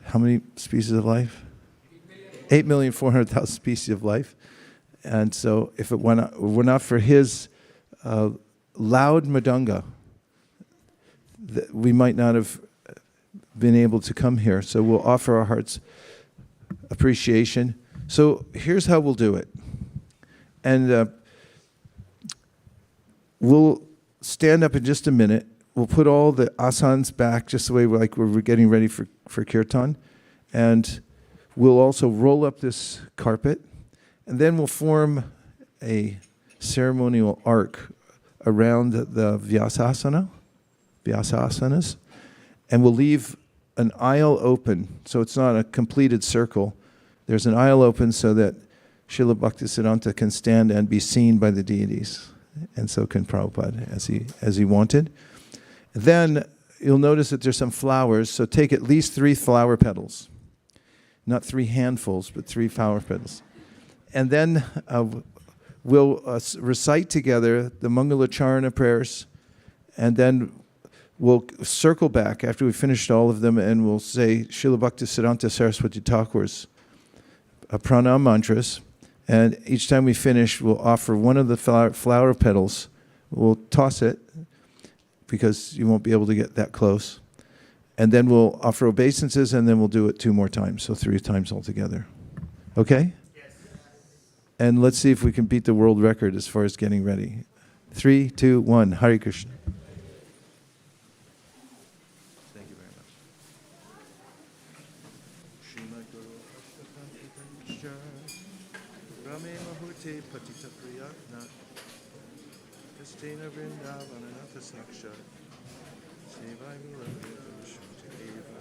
how many species of life? 8,400,000 species of life. And so if it were not for his loud mridanga, we might not have been able to come here. So we'll offer our hearts appreciation. So here's how we'll do it. And we'll stand up in just a minute. We'll put all the asanas back just the way we're getting ready for kirtan. And we'll also roll up this carpet. And then we'll form a ceremonial arc around the Vyasasanas. And we'll leave an aisle open, so it's not a completed circle. There's an aisle open so that Srila Bhaktisiddhanta can stand and be seen by the deities, and so can Prabhupada as he wanted. Then you'll notice that there's some flowers, so take at least 3 flower petals. Not 3 handfuls, but 3 flower petals. And then we'll recite together the Mangalacharana prayers, and then we'll circle back after we've finished all of them, and we'll say Srila Bhaktisiddhanta Saraswati Thakur's pranam mantras. And each time we finish, we'll offer one of the flower petals. We'll toss it, because you won't be able to get that close. And then we'll offer obeisances, and then we'll do it 2 more times, so 3 times altogether. Okay? Yes. And let's see if we can beat the world record as far as getting ready. 3, 2, 1. Hare Krishna. Thank you very much. Srimad Guru Ashtakantikancha Rame Mahute Patita Priyatna Kristina Vrindavana Natha Saksha Sevai Vilavya Shanti Eva.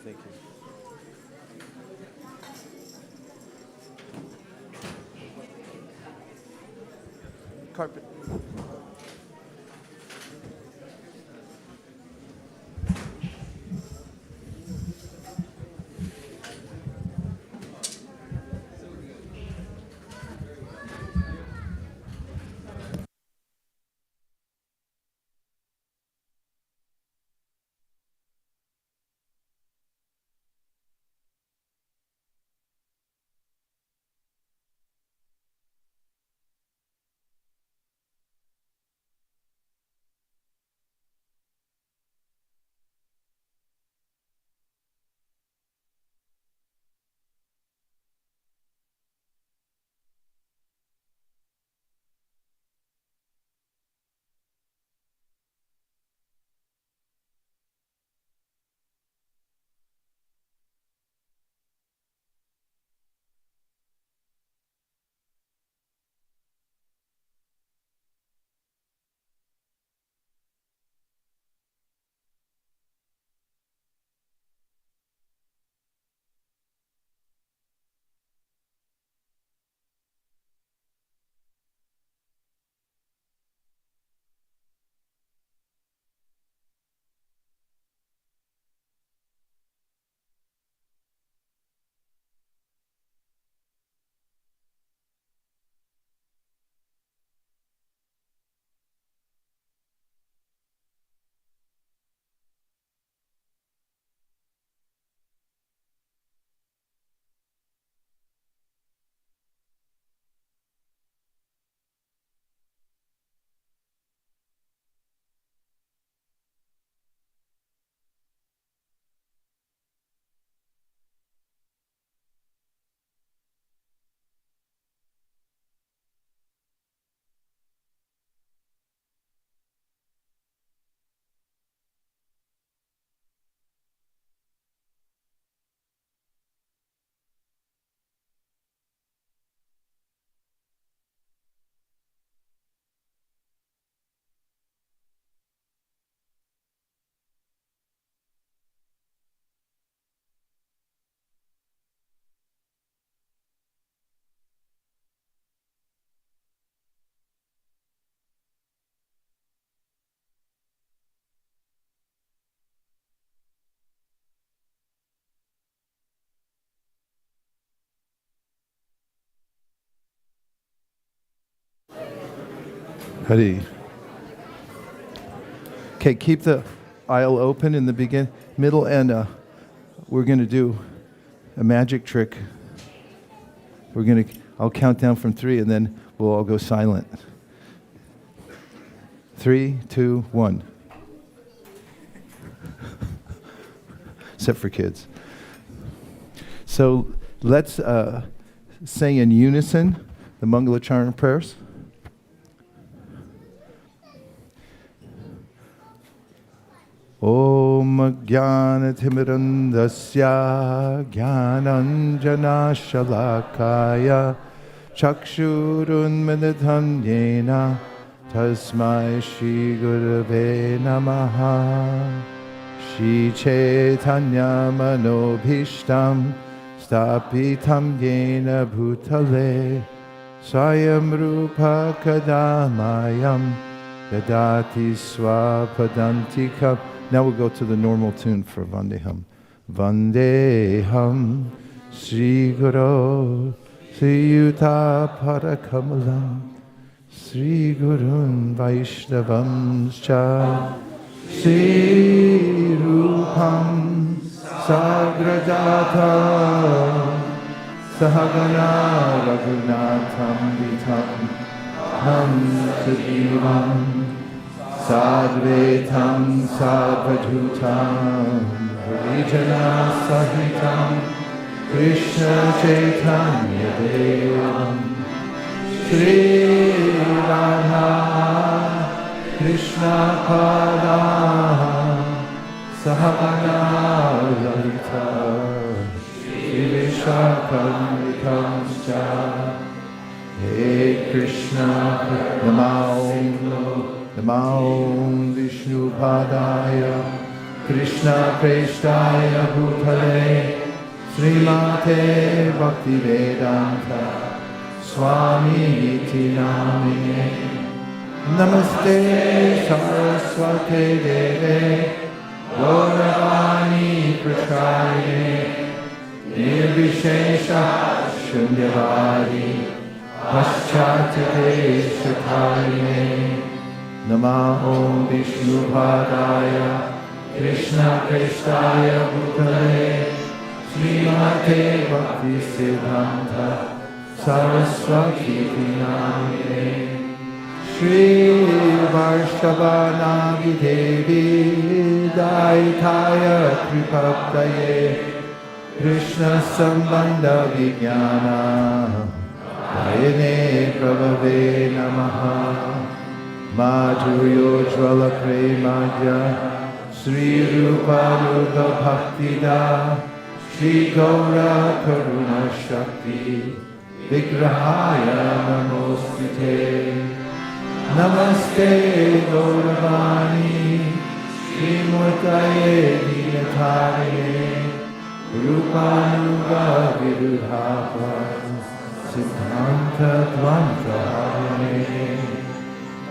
Thank you. Carpet. Hari. Okay, keep the aisle open in the middle, and we're going to do a magic trick. I'll count down from 3, and then we'll all go silent. 3, 2, 1. Except for kids. So let's sing in unison the Mangalacharana prayers. Om Jnanatimidandasya Jnananjana Shalakaya Chakshurunmilitam Yena Tasmai Shri Gurave Namaha Shri Chaitanya Manobhishtam Stapitam Yena Bhutale Swayam Rupa Kadamayam Dadati Swapadantikam. Now we'll go to the normal tune for Vandeham. Vandeham Sri Guru Sri Yuta Parakamalam Sri Gurun Vaishnavam Cha Sri Rupam Sagrajata Sahagana Raghunatham Vitam Tam Sadivam Sadvetam Sadvajutam Harijana Sahitam Krishna Chaitanya Devam Sri Radha Krishna Pada Sahagana Lalita Sri Vishakam Hey Krishna Namo Vishnu Padaya Krishna Preshtaya Bhutale Srimate Bhaktivedanta Swami Iti Namine Namaste Saraswate Deve Gauravani Prachayane Nirvishesha Shunyavadi Paschatite Shakarine Namo Vishnu Padaya Krishna Prestaya Bhutale Srimate Bhakti Siddhanta Saraswati Namine Shri Varshavana Videvi Daitaya Kripaptaye Krishna Sambandha Vijnana Dayane Prabhave Namaha Madhuryo Jvala Premaja Sri Rupa Rupa Bhaktida Sri Gaura Karuna Shakti Vigrahaya Namostite Namaste Gauravani Sri Murtaye Dinatariye Rupanuga Viruhapa Siddhanta Dvanta Harine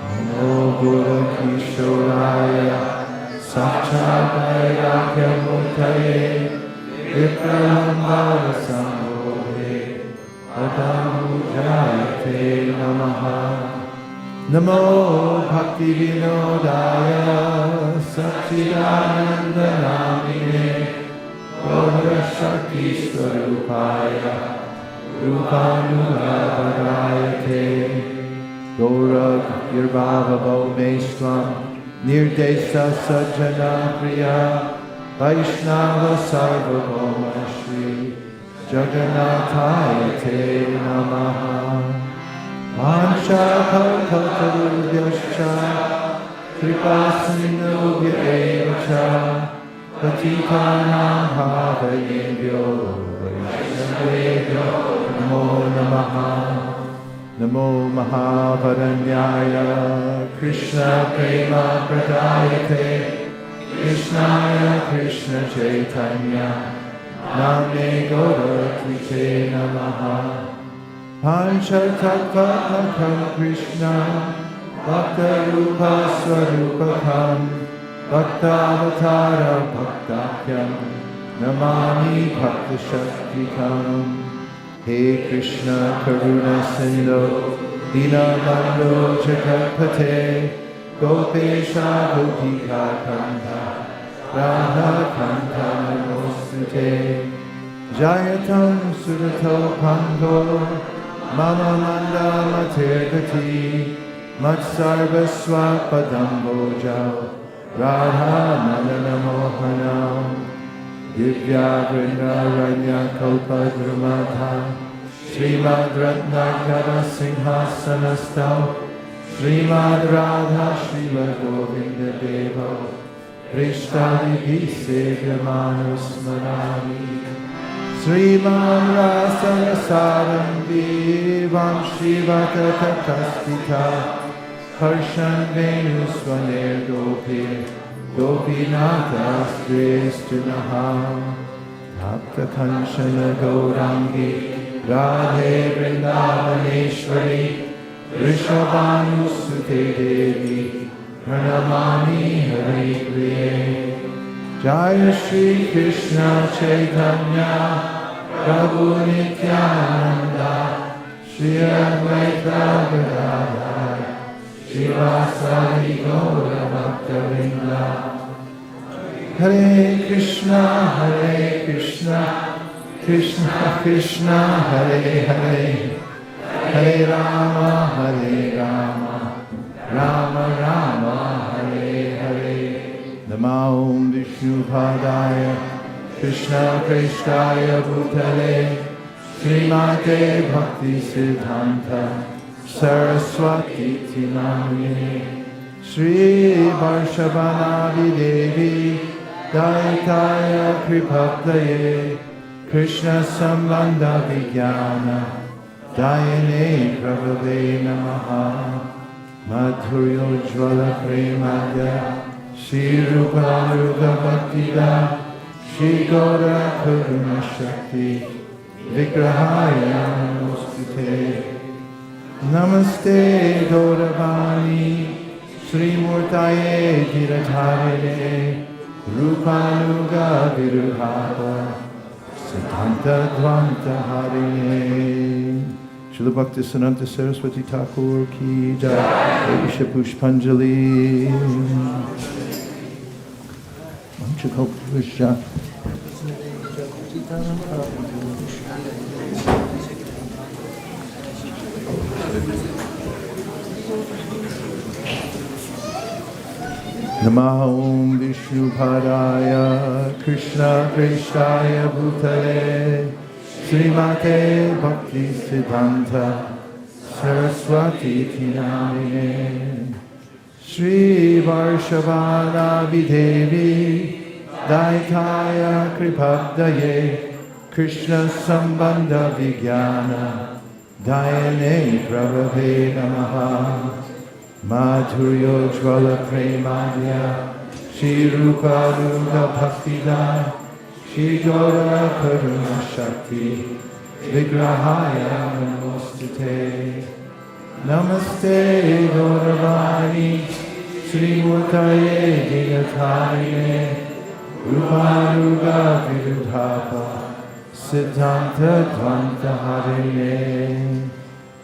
Namo Guru Kishoraya Sakshataya Murtaye Viprahambhava Sambhove Adamujayate Namaha Namo Bhaktivinodaya Satchidananda Namine Gaura Shakti Swarupaya Rupanugavarayate Gaura Girbhavavo Mestvam Nirdesa Sajjana Priya Vaishnava Sarvabhauma Shri Jagannatayate Namaha Mancha Kalpatarubhyascha Kripasindhubhya evacha Patitanam Bhavayebhyo Vaishnavebhyo Namo Namaha Namo Mahavaranyaya Krishna Prema Pradayate Krishnaya Krishna Chaitanya Namne Gauratvite Namaha Pancha Tattva Makam Krishna Bhakta Rupa Swarupakam Bhaktavatara Bhaktakyam Namami Bhakta Shaktikam Hey Krishna Karuna Sindhu Dinabando Jagatpate Gopesha Gopika Kanta Radha Kanta Namostute Jayatam Surato Pango Mamamanda Matergati Matsarva Swapadamboja Radha Madana Mohanam Divya Vrindaranya Kalpa Drumadha Srimad Ratnakara Singhasanastau Srimad Radha Srimad Govinda Deva Rishtali Sevyamanus Manami Srimad Rasa Sarambi Vamshivata Tataspita Harshan Venusvaner Gopi Gopinata Sristinaha Bhakta Kanchana Gaurangi Radhe Vrindavaneshwari Rishabhanusute Devi Pranamami Hari Priye Jaya Shri Krishna Chaitanya Prabhu Nityananda Shri Advaita Gadadhar Shivasari Gaura Bhaktavinda Hare Krishna Krishna Krishna Hare Hare Hare Rama Rama Rama Hare Hare Namo Om Vishnu Padaya Krishna Prestaya Bhutale Srimate Bhakti Siddhanta Saraswati Namine Shri Varshavanavi Devi Daitaya Kripabdaye Krishna Sambandha Vijnana Dayane Prabhave Namaha Madhuryo Jvala Premadya Shri Rupa Rupa Bhaktida Shri Gaura Karuna Shakti Vigrahaya Namostute Namaste Gauravani Sri Murtaye Dhiratharine Rupanuga Viruhata Siddhanta Dvanta Harine Srila Bhaktisiddhanta Saraswati Thakur ki jai Isha Pushpanjali Vanchakalpavasya Namaha Om Vishnu Padaya Krishna Prestaya Bhutale Srimate Bhakti Siddhanta Saraswati Namine Shri Varshavana Videvi Daitaya Kripabdaye Krishna Sambandha Vijnana Dayane Prabhave Namaha Madhuryo Jvala Premadya Shri Rupa Rupa Bhaktida Shri Gaura Karuna Shakti Vigrahaya Namostute Namaste Gauravani Sri Murtaye Dhiratharine Rupa Rupa Viruddhapa Siddhanta Dvanta Harine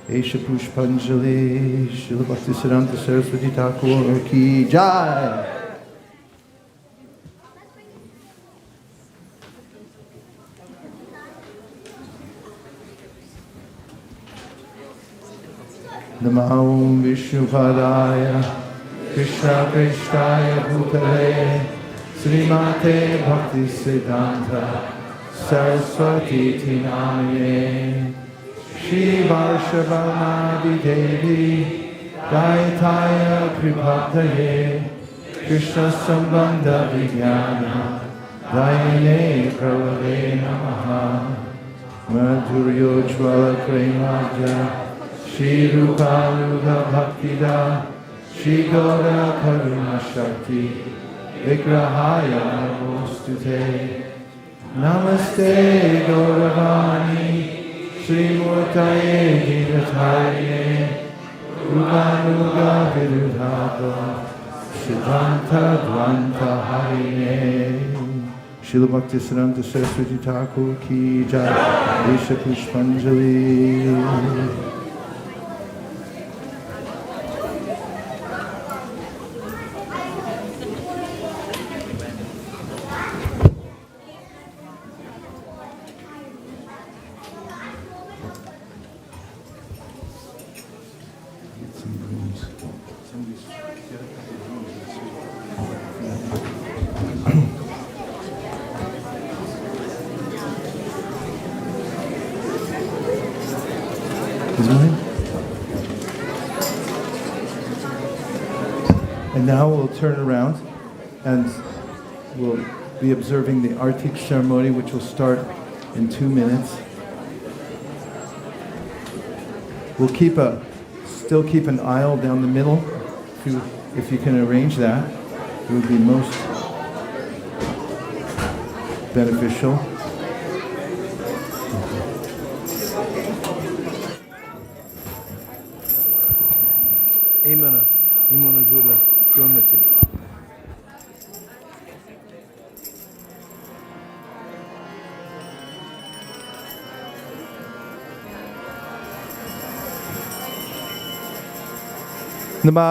Esha Pushpanjali Srila Bhaktisiddhanta Saraswati Thakur ki jai. Namo Vishnu Padaya Krishna Prestaya Bhutale Srimate Bhakti Siddhanta Saraswati Namine Shri Varshavana Devi Daitaya Kripabdaye Krishna Sambandha Vijnana Dayane Prabhave Namaha Madhuryo Jvala Premadya Shri Rupa Rupa Bhaktida Shri Gaura Karuna Shakti Vigrahaya Namostute Namaste Gauravani Shri Murtaye Dhiratharine Rupanuga Viruddhapa Siddhanta Dvanta Harine Srila Bhaktisiddhanta Saraswati Thakur ki jai. Isha Pushpanjali Is mine? And now we'll turn around and we'll be observing the Artik ceremony, which will start in 2 minutes. We'll still keep an aisle down the middle. If you can arrange that, it would be most beneficial. Imana Jula Jormati. Namo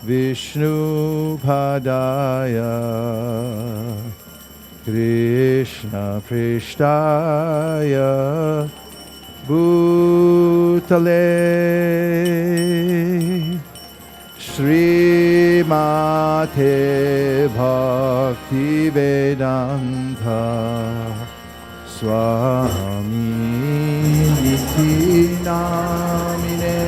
Vishnu Padaya Krishna Prishtaya Bhutale Srimate Bhaktivedanta Swami Niti Namine.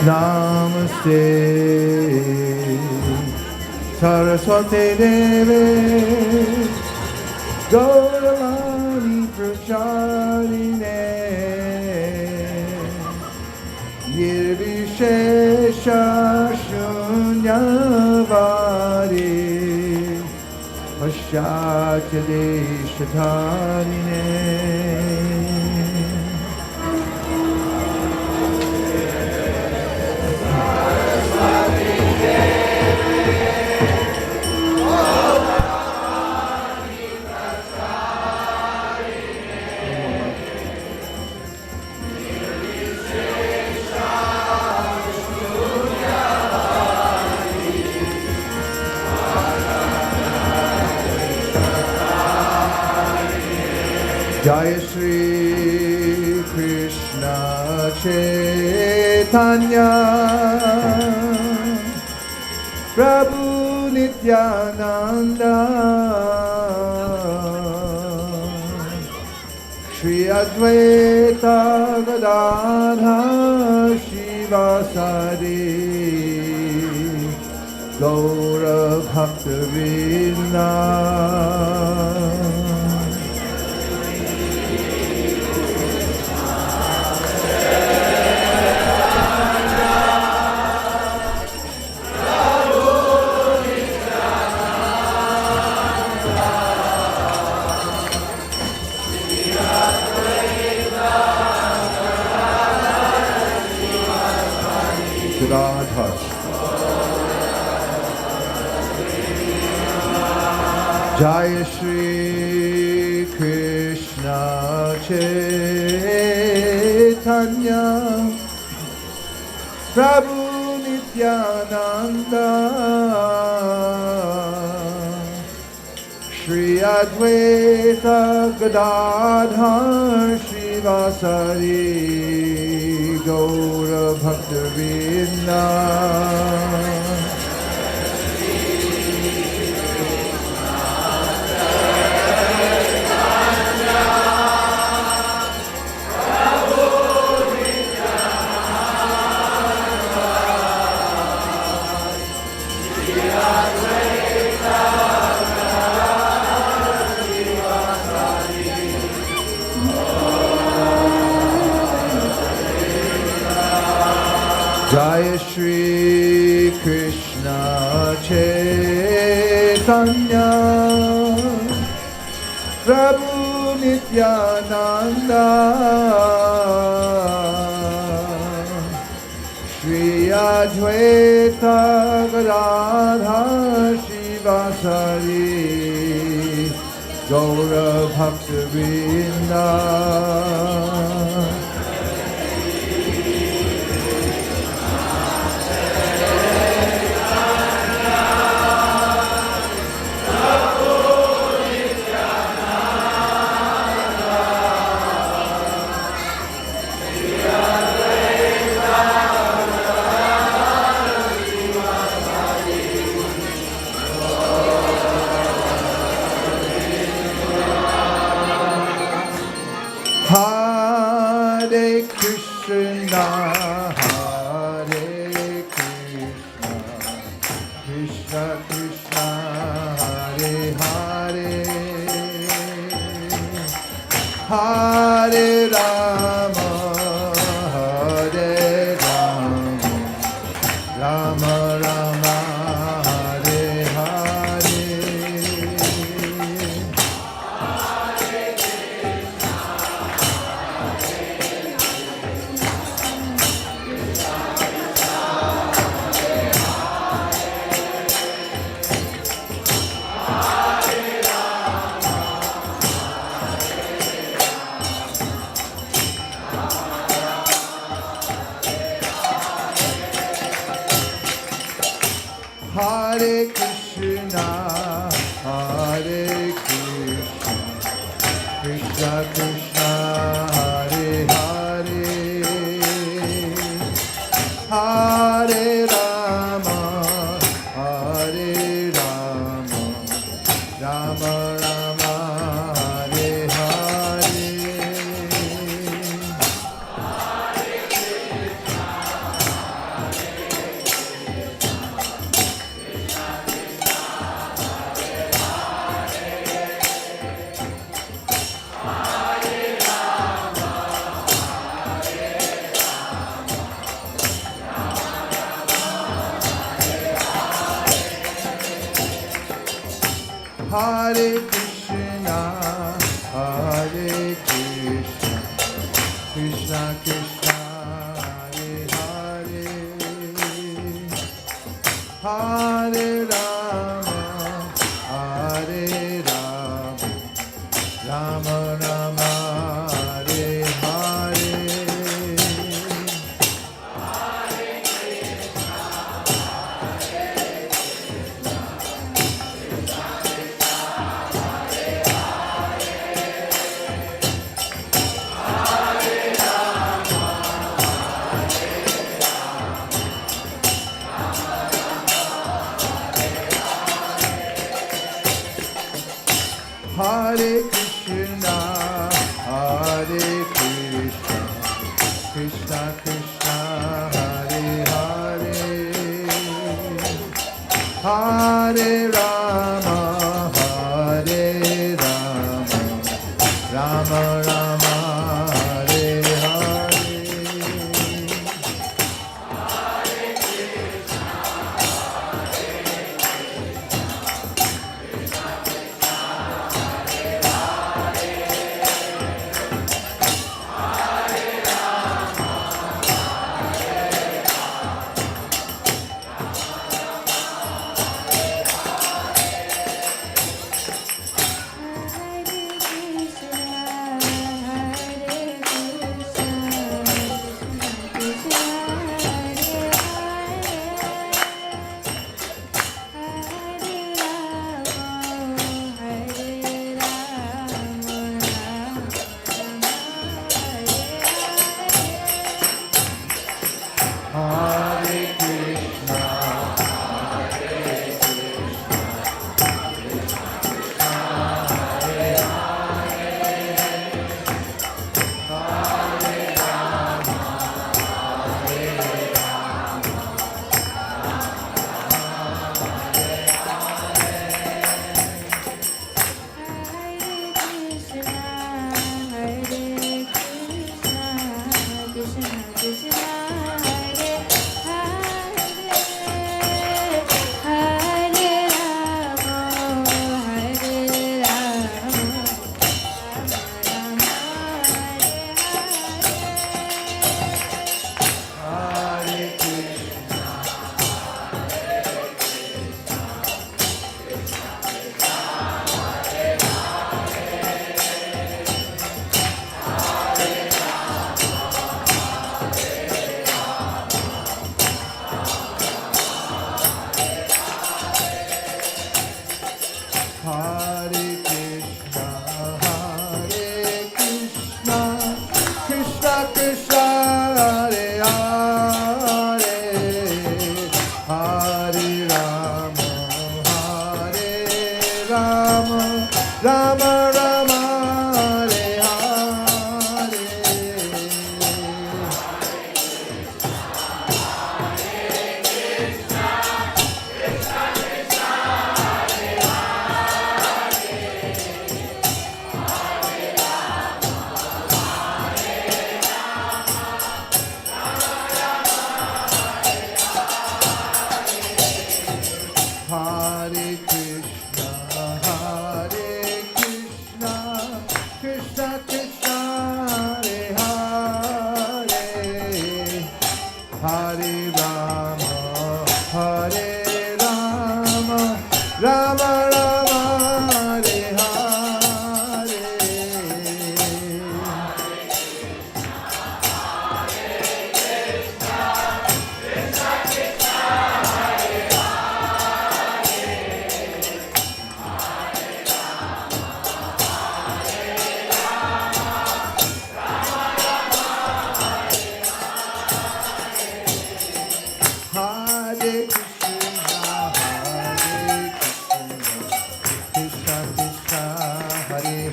Namaste Saraswati Deve Gauravani Pracharine Nirvishesha Shunyavadi Paschatya Deshatarine. Jai Shri Krishna Chaitanya Prabhu Nityananda Shri Advaita Gadadhar Shivasari Gaura Bhaktivinoda. Jai Shri Krishna Chaitanya Prabhu Nityananda Shri Advaita Gadadhar Shivasari Gaura Bhaktivinoda. Jai Shri Krishna Chaitanya Prabhu Nityananda Shri Advaita Gadadhar Shivasari Gaura Bhaktivinoda. Hare Krishna, Hare Krishna, Krishna Krishna, Hare Hare, Hare Rama, Hare Rama, Rama Rama, Hare Hare. Hare Krishna, Hare Krishna, Krishna Krishna, Hare Hare, Hare Rama, Hare Rama, Rama Rama, Hare Hare. Hare Krishna, Hare Krishna, Krishna Krishna, Hare Hare, Hare Rama, Hare Rama, Rama Rama, Hare Hare. Hare Krishna, Hare Krishna, Krishna Krishna, Hare Hare, Hare Rama, Hare Rama, Rama Rama, Hare Hare.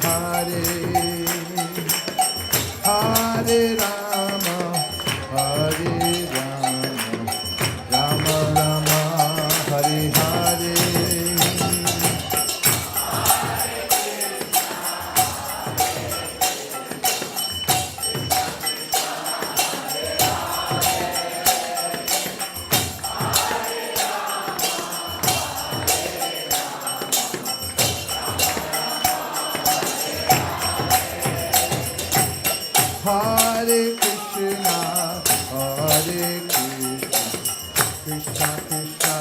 Hare, Hare Rama, Hare Rama, Rama Rama, Hare Hare. Hare Krishna, Hare Krishna, Krishna Krishna,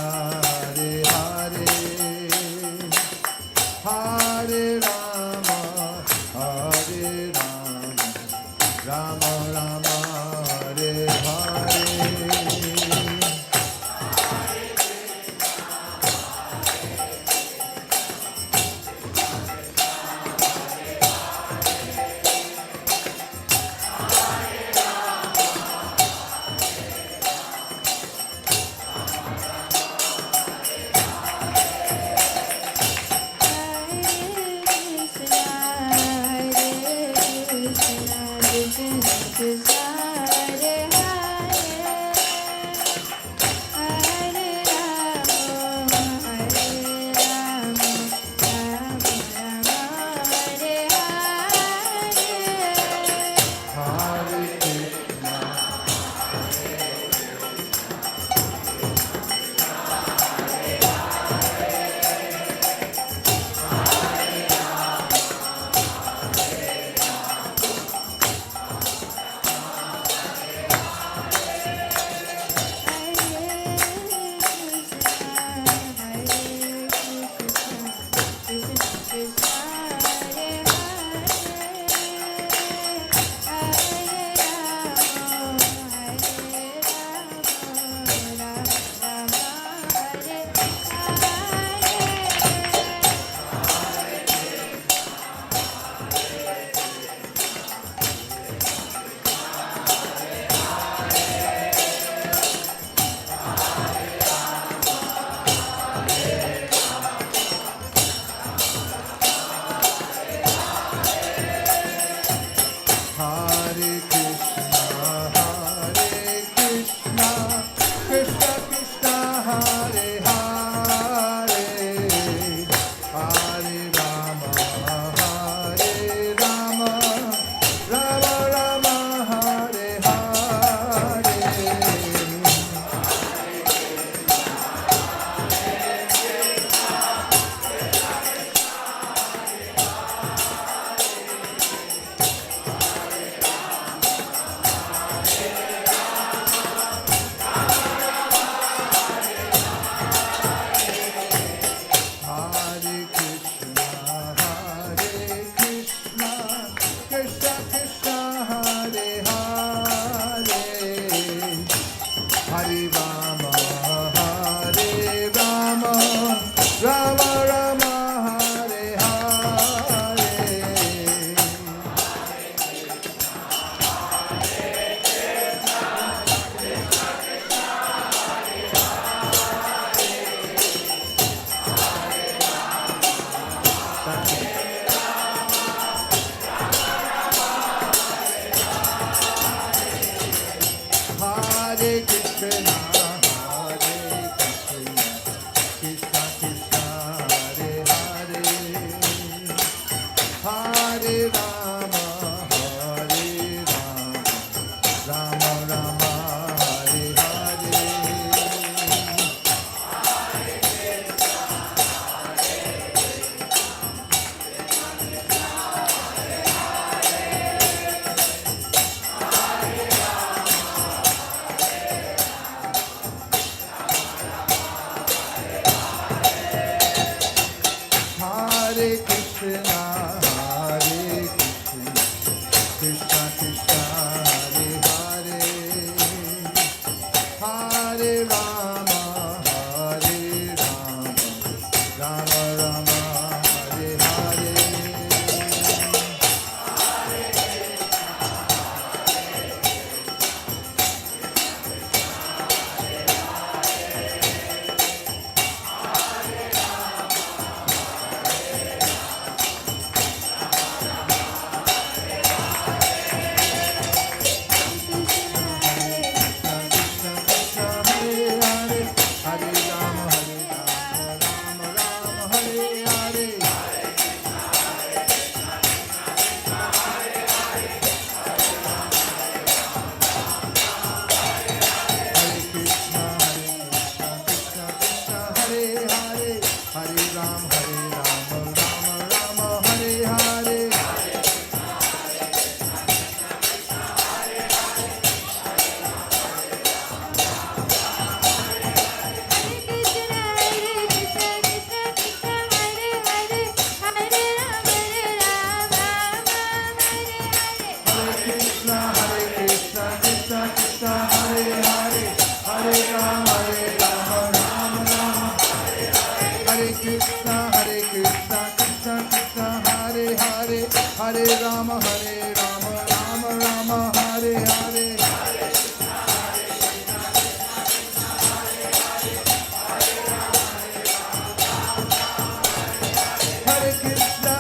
Hare Hare, Hare Rama, Hare Rama, Rama Rama, Hare Hare. Hare Krishna, Hare Krishna, Hare Rama, Rama Rama, Hare Hare. Hare Krishna,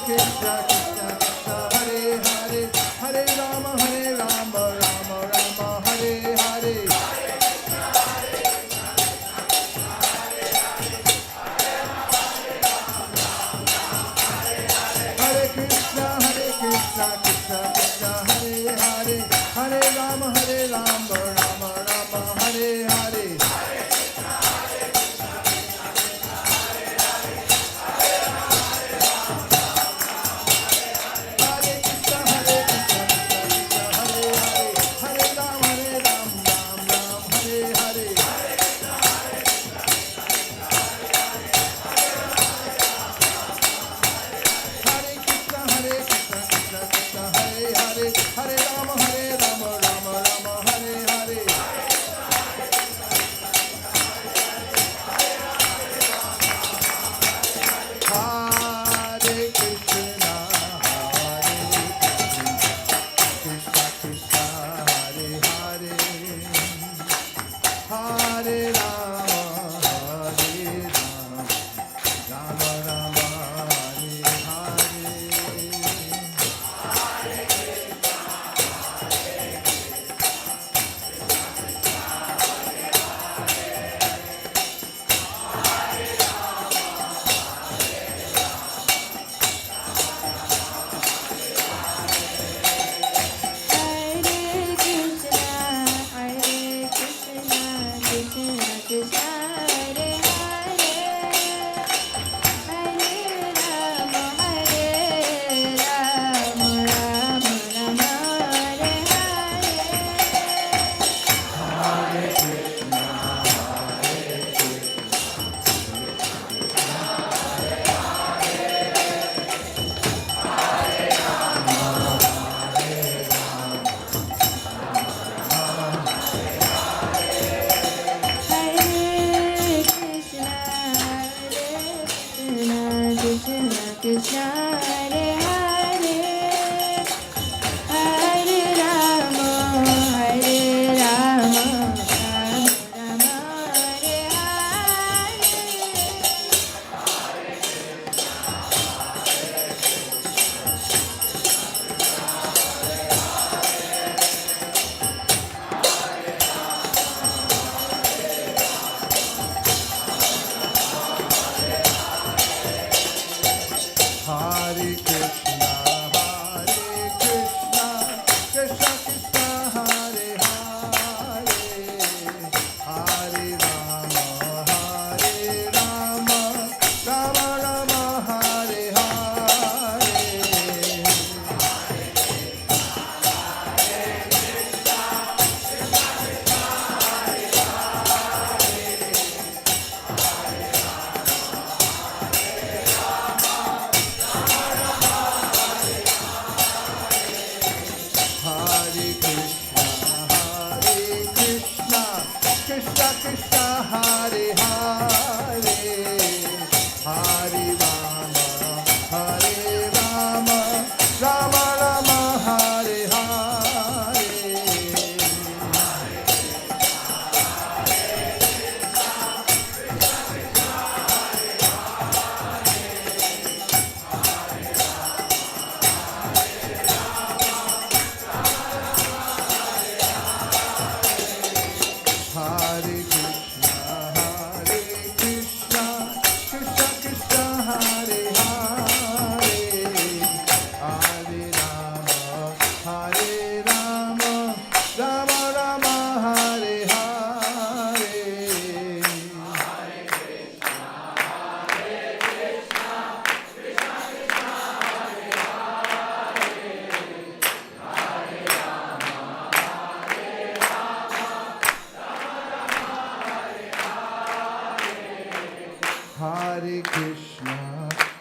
Krishna Krishna, Hare Hare. Hare Rama, Rama Rama, Hare Hare. Hare Krishna, Krishna Krishna, Hare Hare. Hare Rama, Rama Rama, Hare Hare.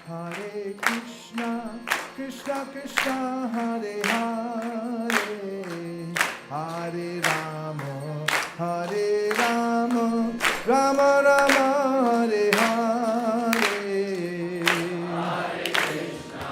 Hare Krishna, Krishna Krishna, Hare Hare, Hare Rama, Rama Rama, Hare Hare. Hare Krishna,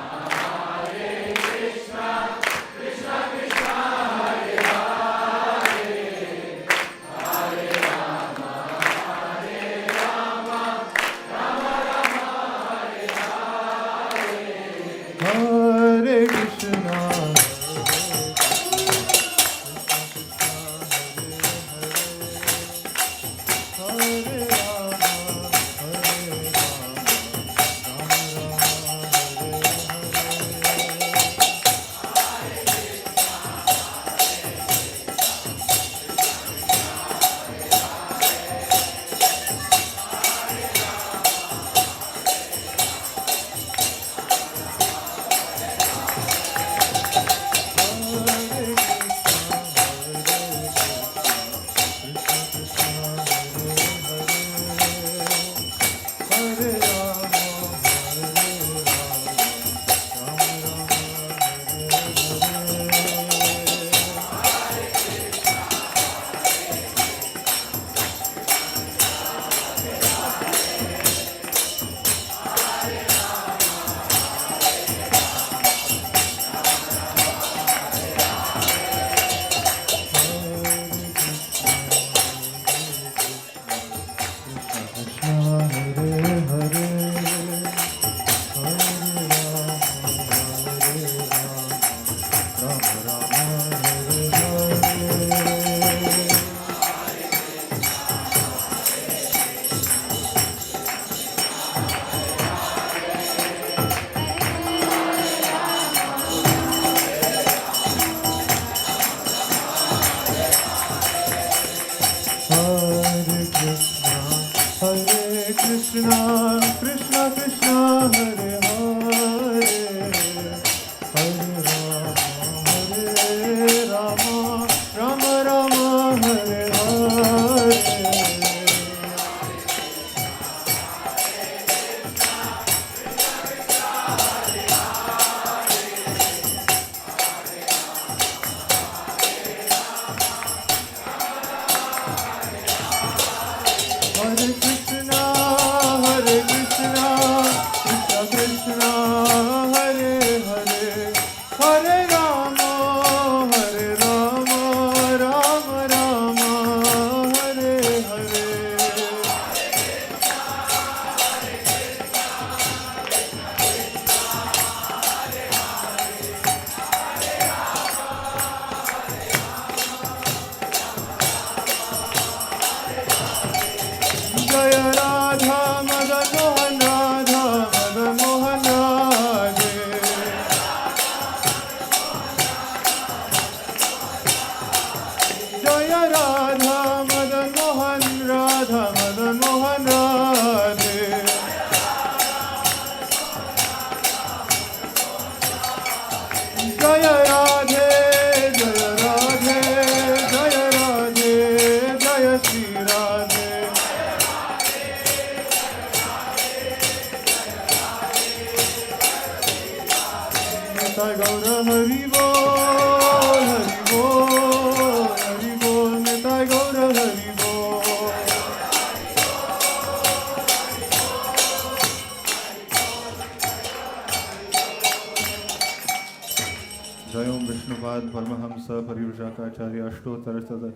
परिव्राजकाचार्य अष्टोत्तर सद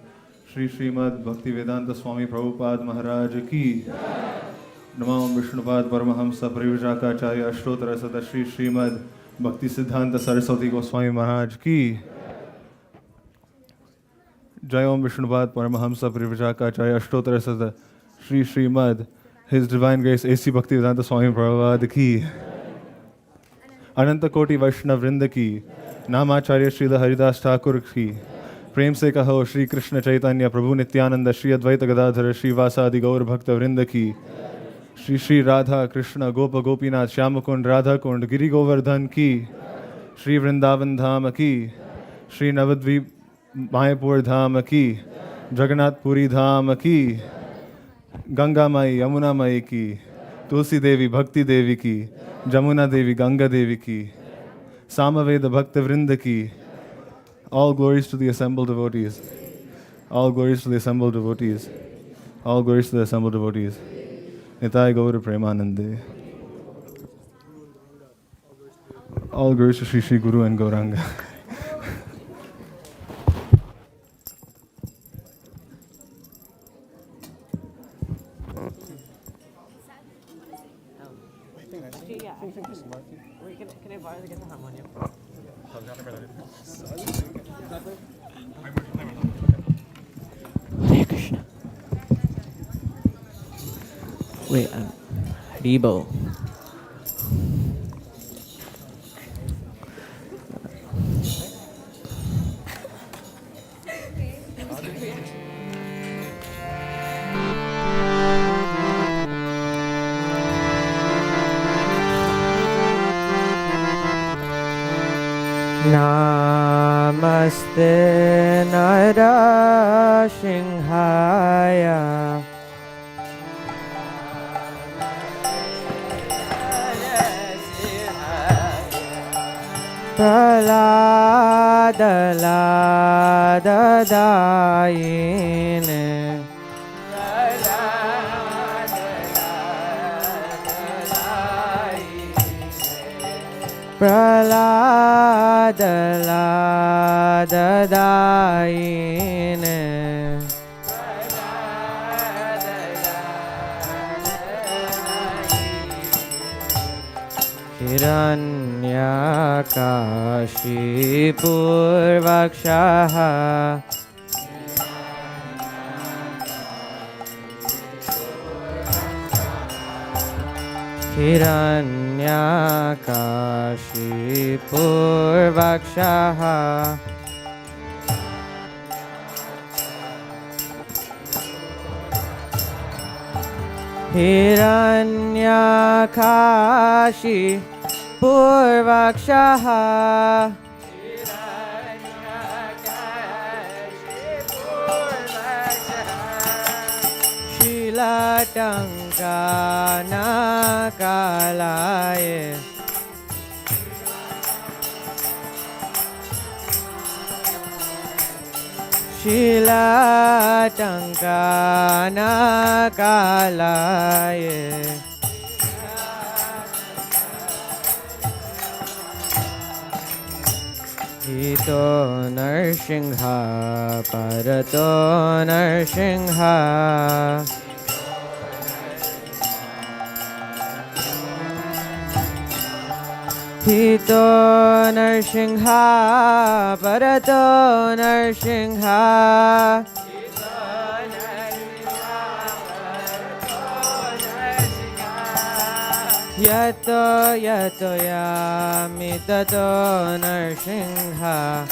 श्री श्रीमद् भक्तिवेदांत स्वामी प्रभुपाद महाराज की नमो विष्णुपाद परमहंस परिव्राजकाचार्य अष्टोत्तर सद श्री श्रीमद् भक्ति सिद्धांत सरस्वती गोस्वामी महाराज की जय ओम विष्णुपाद परमहंस परिव्राजकाचार्य अष्टोत्तर सद Shri Shrimad His Divine Grace A.C. Bhaktivedanta Swami Prabhupada की अनंत कोटि वैष्णव वृंद की नामाचार्य श्री हरिदास ठाकुर की प्रेम से कहो श्री कृष्ण चैतन्य प्रभु नित्यानंद श्री अद्वैत गदाधर श्री वासादि गौर भक्त वृंद की श्री श्री राधा कृष्ण गोप गोपीनाथ श्याम कुंड राधा कुंड गिरि गोवर्धन की श्री वृंदावन धाम की श्री नवद्वीप मायापुर धाम की जगन्नाथपुरी धाम की गंगा माई यमुना माई की तुलसी देवी भक्ति देवी की जमुना देवी गंगा देवी की Samaveda Bhakta Vrinda ki. All glories to the assembled devotees. All glories to the assembled devotees. All glories to the assembled devotees. Nitai Gaura Premanande. All glories to Shri Shri Guru and Gauranga. Can I borrow the harmonium? Hare Krishna. Wait, Haribo. Namaste Narashinghaya Praladadayine Praladadayine Hiranyakashi Hiranyakashipurvakshaha Hiranyakashi Purvakshaha Shilatangkanakalaye Shilatangkanakalaye Ito Narsingha Parato Narsingha Hito Narsingha Parato Narsingha Yato Yato Yami Tato Narsingha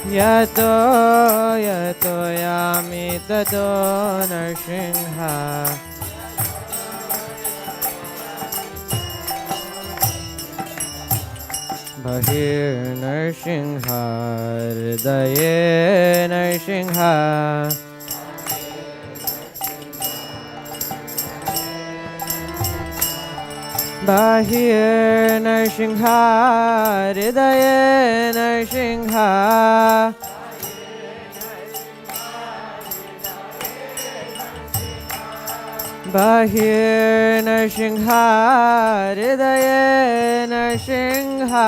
Yato Yato Yami Tato Narsingha Bahir Narsingha Hridaye Narsingha Bahir Narsingha Hridaye Narsingha Bahir Narsingha Hridaye Narsingha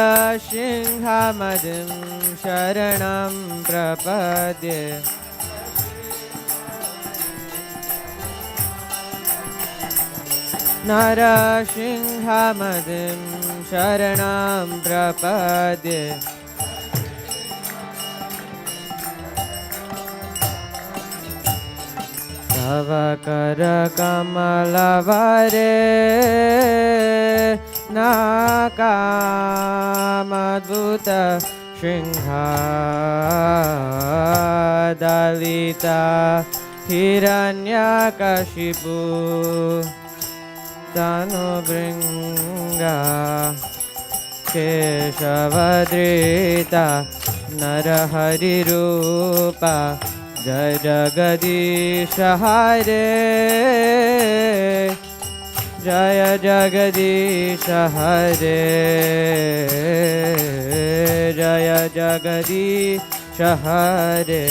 Narasingha Madim Sharanam Prapadye Narasingha Madim Sharanam Prapadye Tava Kara Kamalavare Nakamadvuta Shringha Dalita Hiranyakashipu Tanu Bringa Keshavadrita Narahari Rupa Jai Jagadisha Hare Jaya Jagadisha Hare Jaya Jagadisha Hare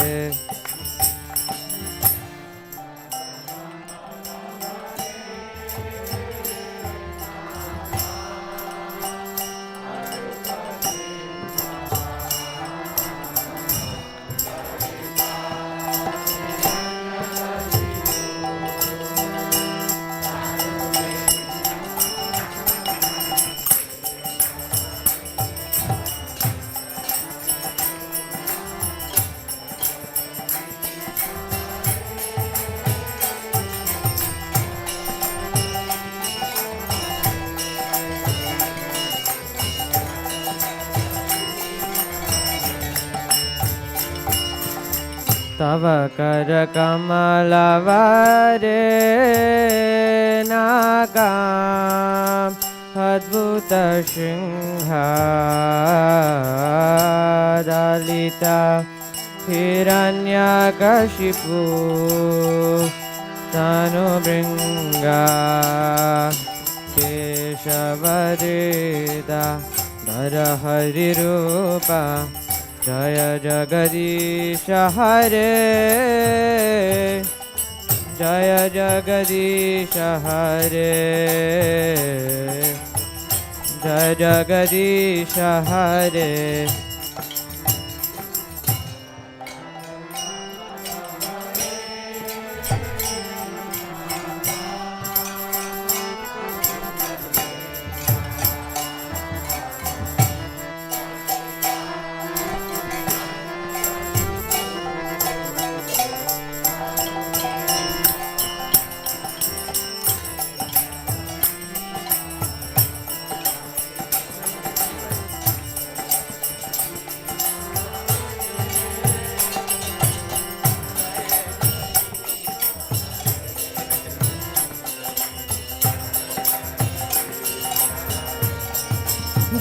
Tava Kara Kamalavare Nakam Advuta Shingha Dalita Hiranyakashipu Tanu Bringa Keshavadrita Narahari Rupa Jaya Jagadisha Hare Jaya Jagadisha Hare Jaya Jagadisha Hare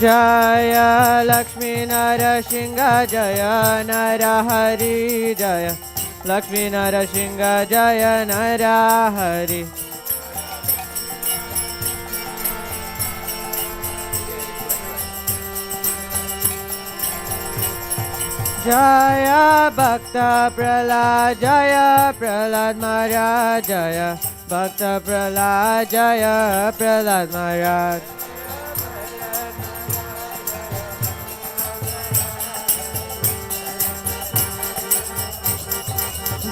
Jaya Lakshmi Narasingha Jaya Narahari Jaya Lakshmi Narasingha Jaya Narahari Jaya Bhakta Prahlad Jaya Prahlad Maharaj Jaya Bhakta Prahlad Jaya Prahlad Maharaj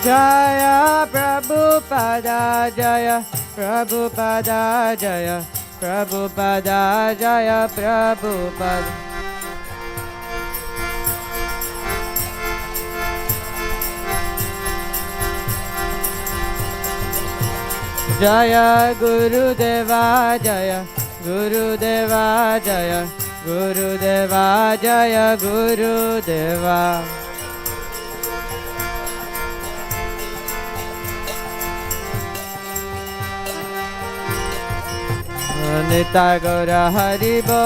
Jaya Prabhupada Jaya Prabhupada Jaya Prabhupada Jaya Prabhupada Jaya Guru Deva Jaya Guru Deva Jaya Guru Deva Jaya Guru Deva Nitya Gaura Haribo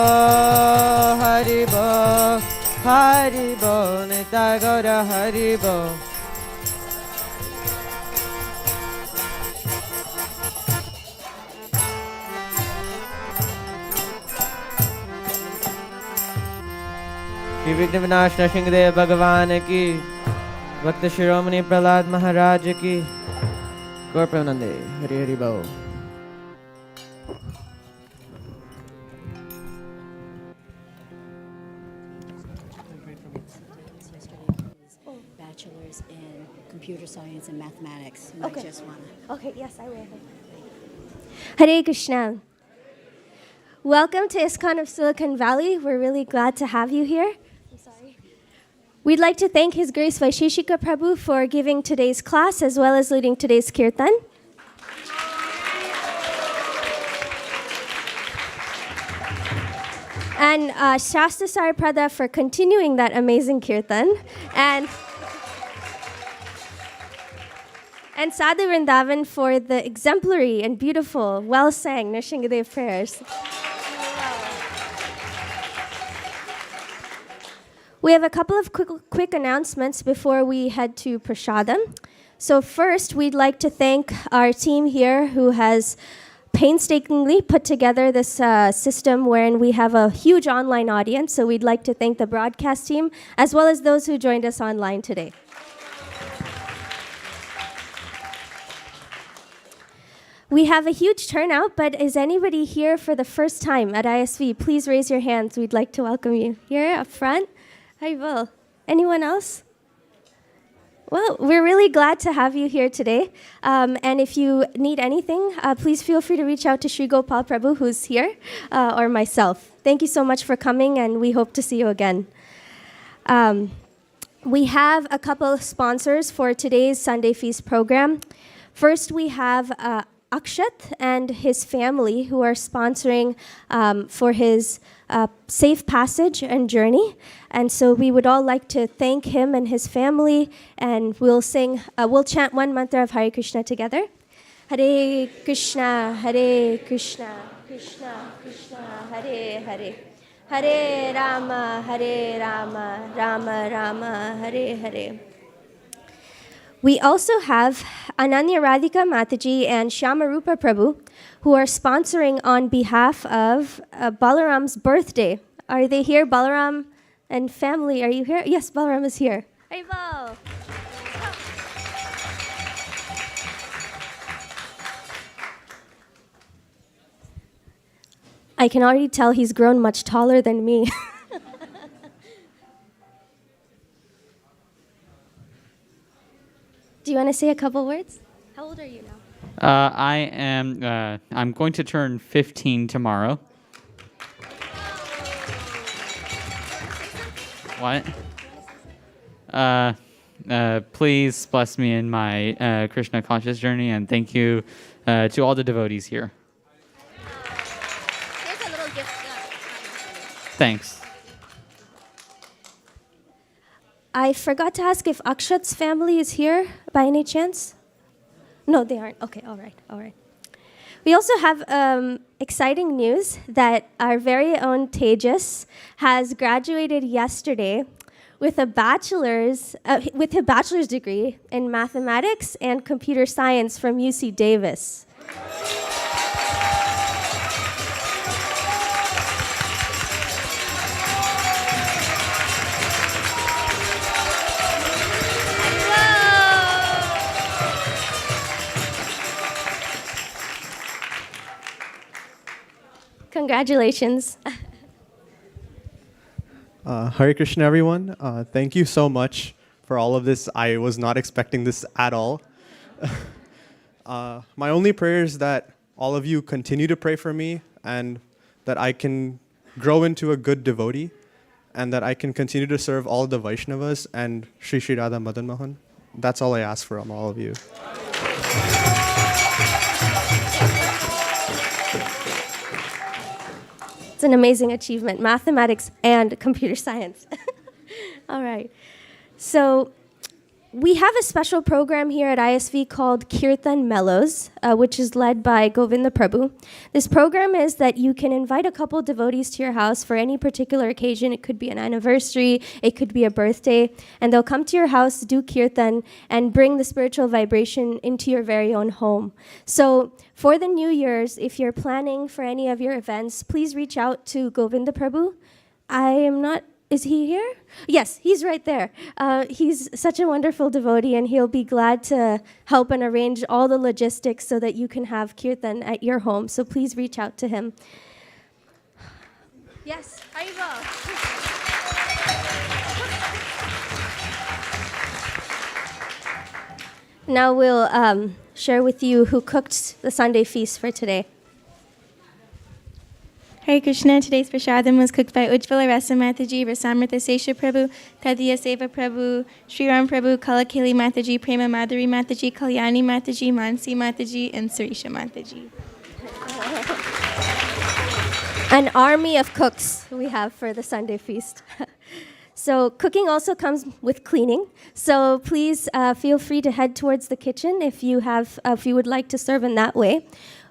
Haribo Haribo Nitya Gaura Haribo Shri Vighna Vinashana Shingdev Bhagavan ki Bhakta Shiromani Prahlad Maharaj ki Gaur Premanande Hari Hari Bol Bachelor's in computer science and mathematics. You might Okay. just want to. Okay, yes, I will. Hare Krishna. Welcome to ISKCON of Silicon Valley. We're really glad to have you here. I'm sorry. We'd like to thank His Grace Vaisesika Prabhu for giving today's class as well as leading today's kirtan. And Shasta Sai Prada for continuing that amazing kirtan. And Sadhu Vrindavan for the exemplary and beautiful, well-sang Nrsingadev prayers. We have a couple of quick announcements before we head to Prasadam. So first, we'd like to thank our team here who has painstakingly put together this system wherein we have a huge online audience. So we'd like to thank the broadcast team as well as those who joined us online today. We have a huge turnout, but is anybody here for the first time at ISV? Please raise your hands. We'd like to welcome you. Here up front. Hi, Will. Anyone else? Well, we're really glad to have you here today. And if you need anything, please feel free to reach out to Sri Gopal Prabhu, who's here, or myself. Thank you so much for coming, and we hope to see you again. We have a couple of sponsors for today's Sunday Feast program. First, we have Akshat and his family who are sponsoring for his safe passage and journey. And so we would all like to thank him and his family, and we'll chant one mantra of Hare Krishna together. Hare Krishna, Krishna Krishna, Hare Hare. Hare Rama, Rama Rama, Hare Hare. We also have Ananya Radhika Mataji and Shamarupa Prabhu, who are sponsoring on behalf of Balaram's birthday. Are they here, Balaram and family? Are you here? Yes, Balaram is here. Haribol. I can already tell he's grown much taller than me. Do you want to say a couple words? How old are you now? I'm going to turn 15 tomorrow. What? Please bless me in my Krishna conscious journey, and thank you to all the devotees here. Here's a little gift. Thanks. I forgot to ask if Akshat's family is here by any chance? No, they aren't. Okay, all right. We also have exciting news that our very own Tejas has graduated yesterday with a bachelor's degree in mathematics and computer science from UC Davis. Congratulations. Hare Krishna, everyone. Thank you so much for all of this. I was not expecting this at all. My only prayer is that all of you continue to pray for me and that I can grow into a good devotee and that I can continue to serve all the Vaishnavas and Sri Sri Radha Madan Mohan. That's all I ask from all of you. It's an amazing achievement, mathematics and computer science. All right. So we have a special program here at ISV called Kirtan Mellows, which is led by Govinda Prabhu. This program is that you can invite a couple devotees to your house for any particular occasion. It could be an anniversary, it could be a birthday, and they'll come to your house, do kirtan, and bring the spiritual vibration into your very own home. So for the New Year's, if you're planning for any of your events, please reach out to Govinda Prabhu. Is he here? Yes, he's right there. He's such a wonderful devotee, and he'll be glad to help and arrange all the logistics so that you can have kirtan at your home. So please reach out to him. Yes, Haribol. Now we'll share with you who cooked the Sunday feast for today. Hare Krishna, today's prasadam was cooked by Ujjvala Rasa Mataji, Rasamrita Sesha Prabhu, Tadiya Seva Prabhu, Sri Ram Prabhu, Kalakeli Mataji, Prema Madhuri Mataji, Kalyani Mataji, Mansi Mataji, and Surisha Mataji. An army of cooks we have for the Sunday feast. So cooking also comes with cleaning. So please feel free to head towards the kitchen if you would like to serve in that way.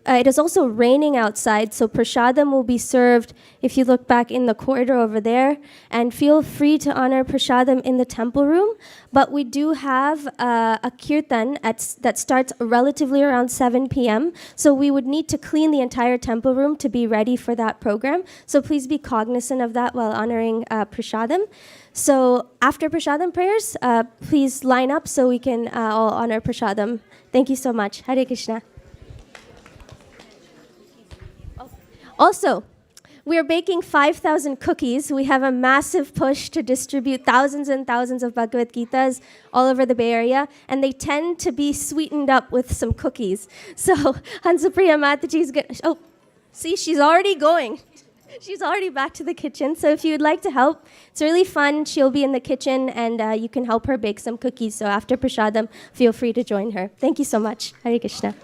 It is also raining outside, so prasadam will be served if you look back in the corridor over there. And feel free to honor prasadam in the temple room. But we do have a kirtan that starts relatively around 7 p.m. So we would need to clean the entire temple room to be ready for that program. So please be cognizant of that while honoring prasadam. So after prasadam prayers, please line up so we can all honor prasadam. Thank you so much. Hare Krishna. Also, we're baking 5,000 cookies. We have a massive push to distribute thousands and thousands of Bhagavad Gitas all over the Bay Area, and they tend to be sweetened up with some cookies. So Hansapriya Mataji's see, she's already going. She's already back to the kitchen. So if you would like to help, it's really fun. She'll be in the kitchen, and you can help her bake some cookies. So after prasadam, feel free to join her. Thank you so much. Hare Krishna.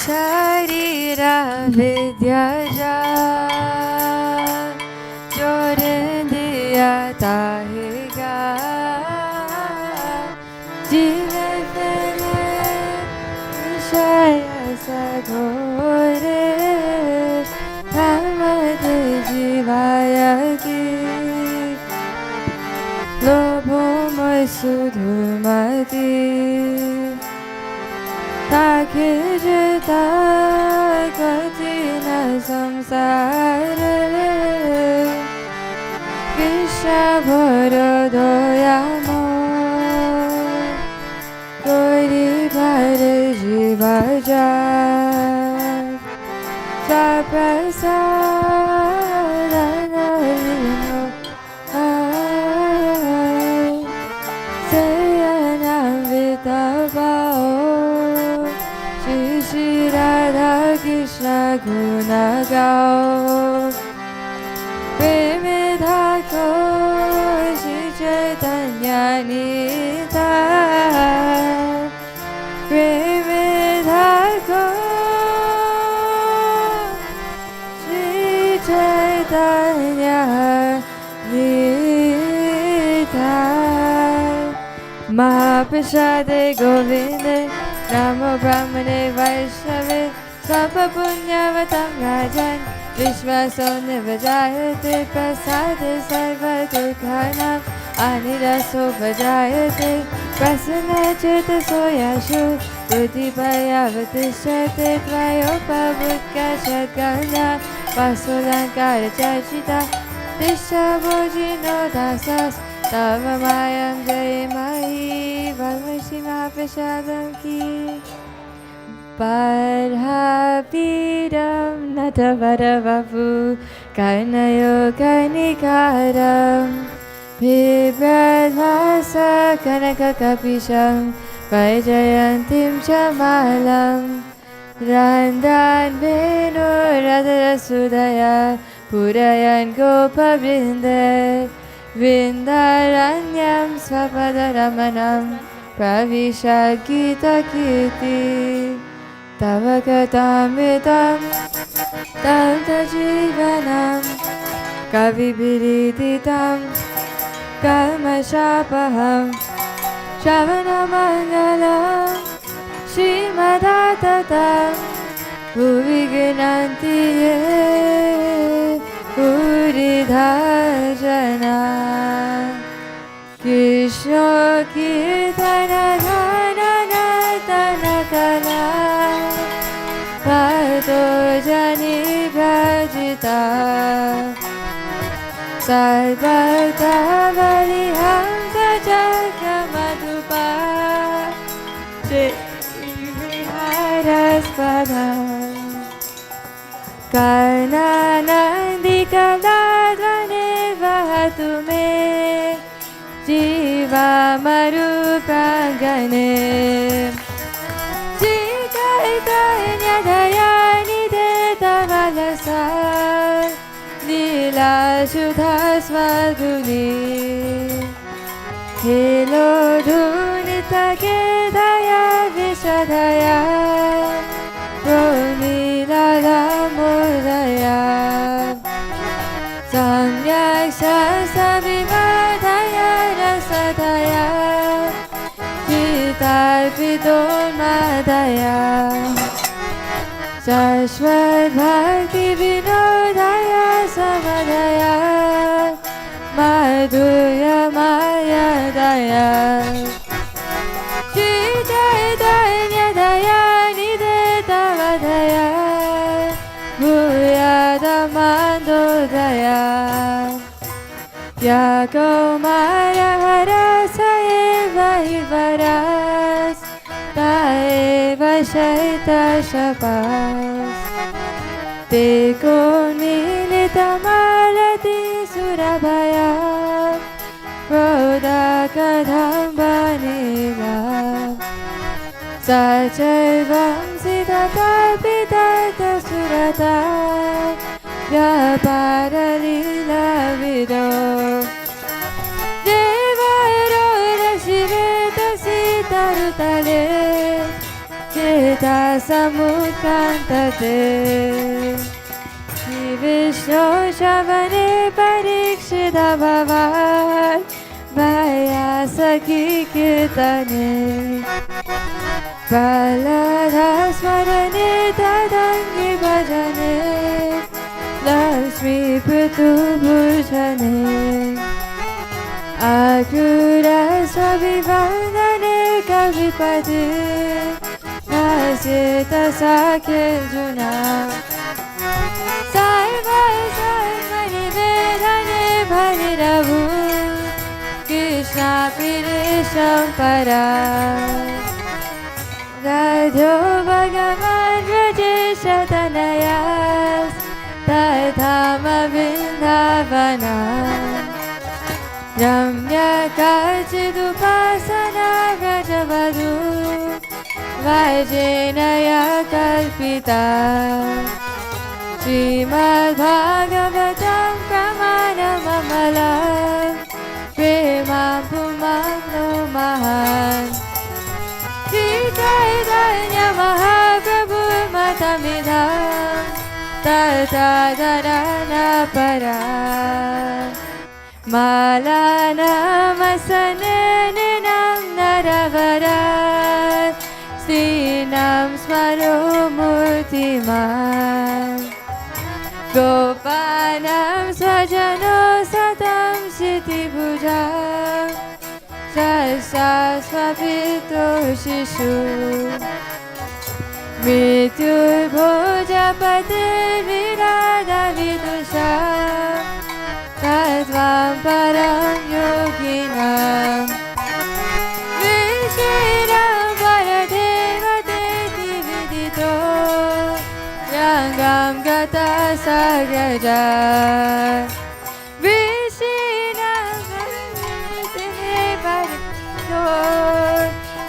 Sharira vidyaja jorindiya tahiga jive fele vishaya sagore hamad jivaya ki lobho moy sudhumati Takhirta katina samsara Vishabhara doyamo Kori bhara jivaja Saprasadana vino Sayanam vitabao Shri Radha Krishna Guna Gao Premi Thakur Shri Chaitanya Nita Premi Thakur Shri Chaitanya Nita Mahaprasade Govinde Namo Brahmane Vaishnave Svapa Punyavatam Rajan Vishvaso Nivajayate Prasade Sarva Dukhanam Aniraso Vajayate Prasana Cheta Soyashu Buddhi Bhayavatishate Tvayopa Buddha Shadganya Vasulankara Chachita Disha Bojino Dasas Tava Mayam Jayamahi Valmishi Mahaprasadam Ki Parhabidam Natavadavavu Karnayo Karnikaram Bibradvasa Kanakakapisham Vaijayantim Chamalam Randan Venu Radharasudaya Purayan Gopavrinde Vindaranyam Svapadaramanam Pravishad Gita Kirti Tavakatamritam Tanta Jivanam Kavibiriditam Kalmashapaham Shavanamangalam Srimadatam Bhuvignanti Uridhajana Krishna Kirtana Dhana Tanakala Bhato Jani Bhajita Sarvata Valiham Sajakamadhupa Haraspana Karnanandika Ladvane Vahatu Me Jiva Maru Prangane Jikaitanya Dayani Deta Valasa Lila Shudha Swadhuni Helo Dhunita Kedaya Vishadaya Romila Lamodaya Samyak Shasa Vivadaya Rasadaya Jitarpidon Madaya Shashvat Bhakti Vinodaya Samadaya Madhurya Maya Daya Chaitanya Daya Nideta Vadaya Bhuyada Mandodaya Yakomara Harasaeva Hirvaras Taeva Shaita Shapas Teko Nilita Malati Surabaya Roda Kadhambanila Sachaivam Siddhakarpitata Surata Vyaparalila Vido Devaro Rashiveta Sitarutale Cheta Samutkantate Vishnu Shavane Parikshita Bhavan Vaisesika Kirtane Prahlada Smarane Tadangi Bhajane Lakshmi Prithu Bhujane Akrura Svabhivandane Kavipati Nasita Sakhya Sarva Sarvani Vedane Bhariravu Krishna Pirisham Para Radho Bhagavan Rajesha Tanayas Tathama Vindhavana Ramya Kachidupasana Rajavadu Vaijenaya Kalpita Srimad Bhagavatam Pramanam Amalam Premam Pumano Mahan Chaitanya Mahaprabhu Matamidham Tata Dharana Para Malana Masane Ninam Mano Murtiman Gopanam Swajano Satam Shiti Bhujam Shasha Swapito Shishu Mrityur Bhoja Patir Virada Vidusha Tatvam Param Yoginam Vishiram Paradeva Deti Vidito Rangam Gata Sagraja Vishiram Paradeva Vidito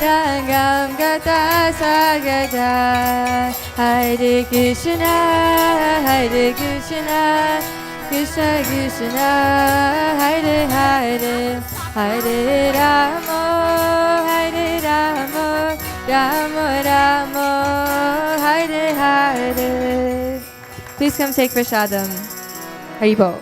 Rangam Gata Sagraja Hare Krishna Krishna Krishna Hare Hare Hare Rama Rama Rama Hare Hare. Please come take prasadam. Haribol.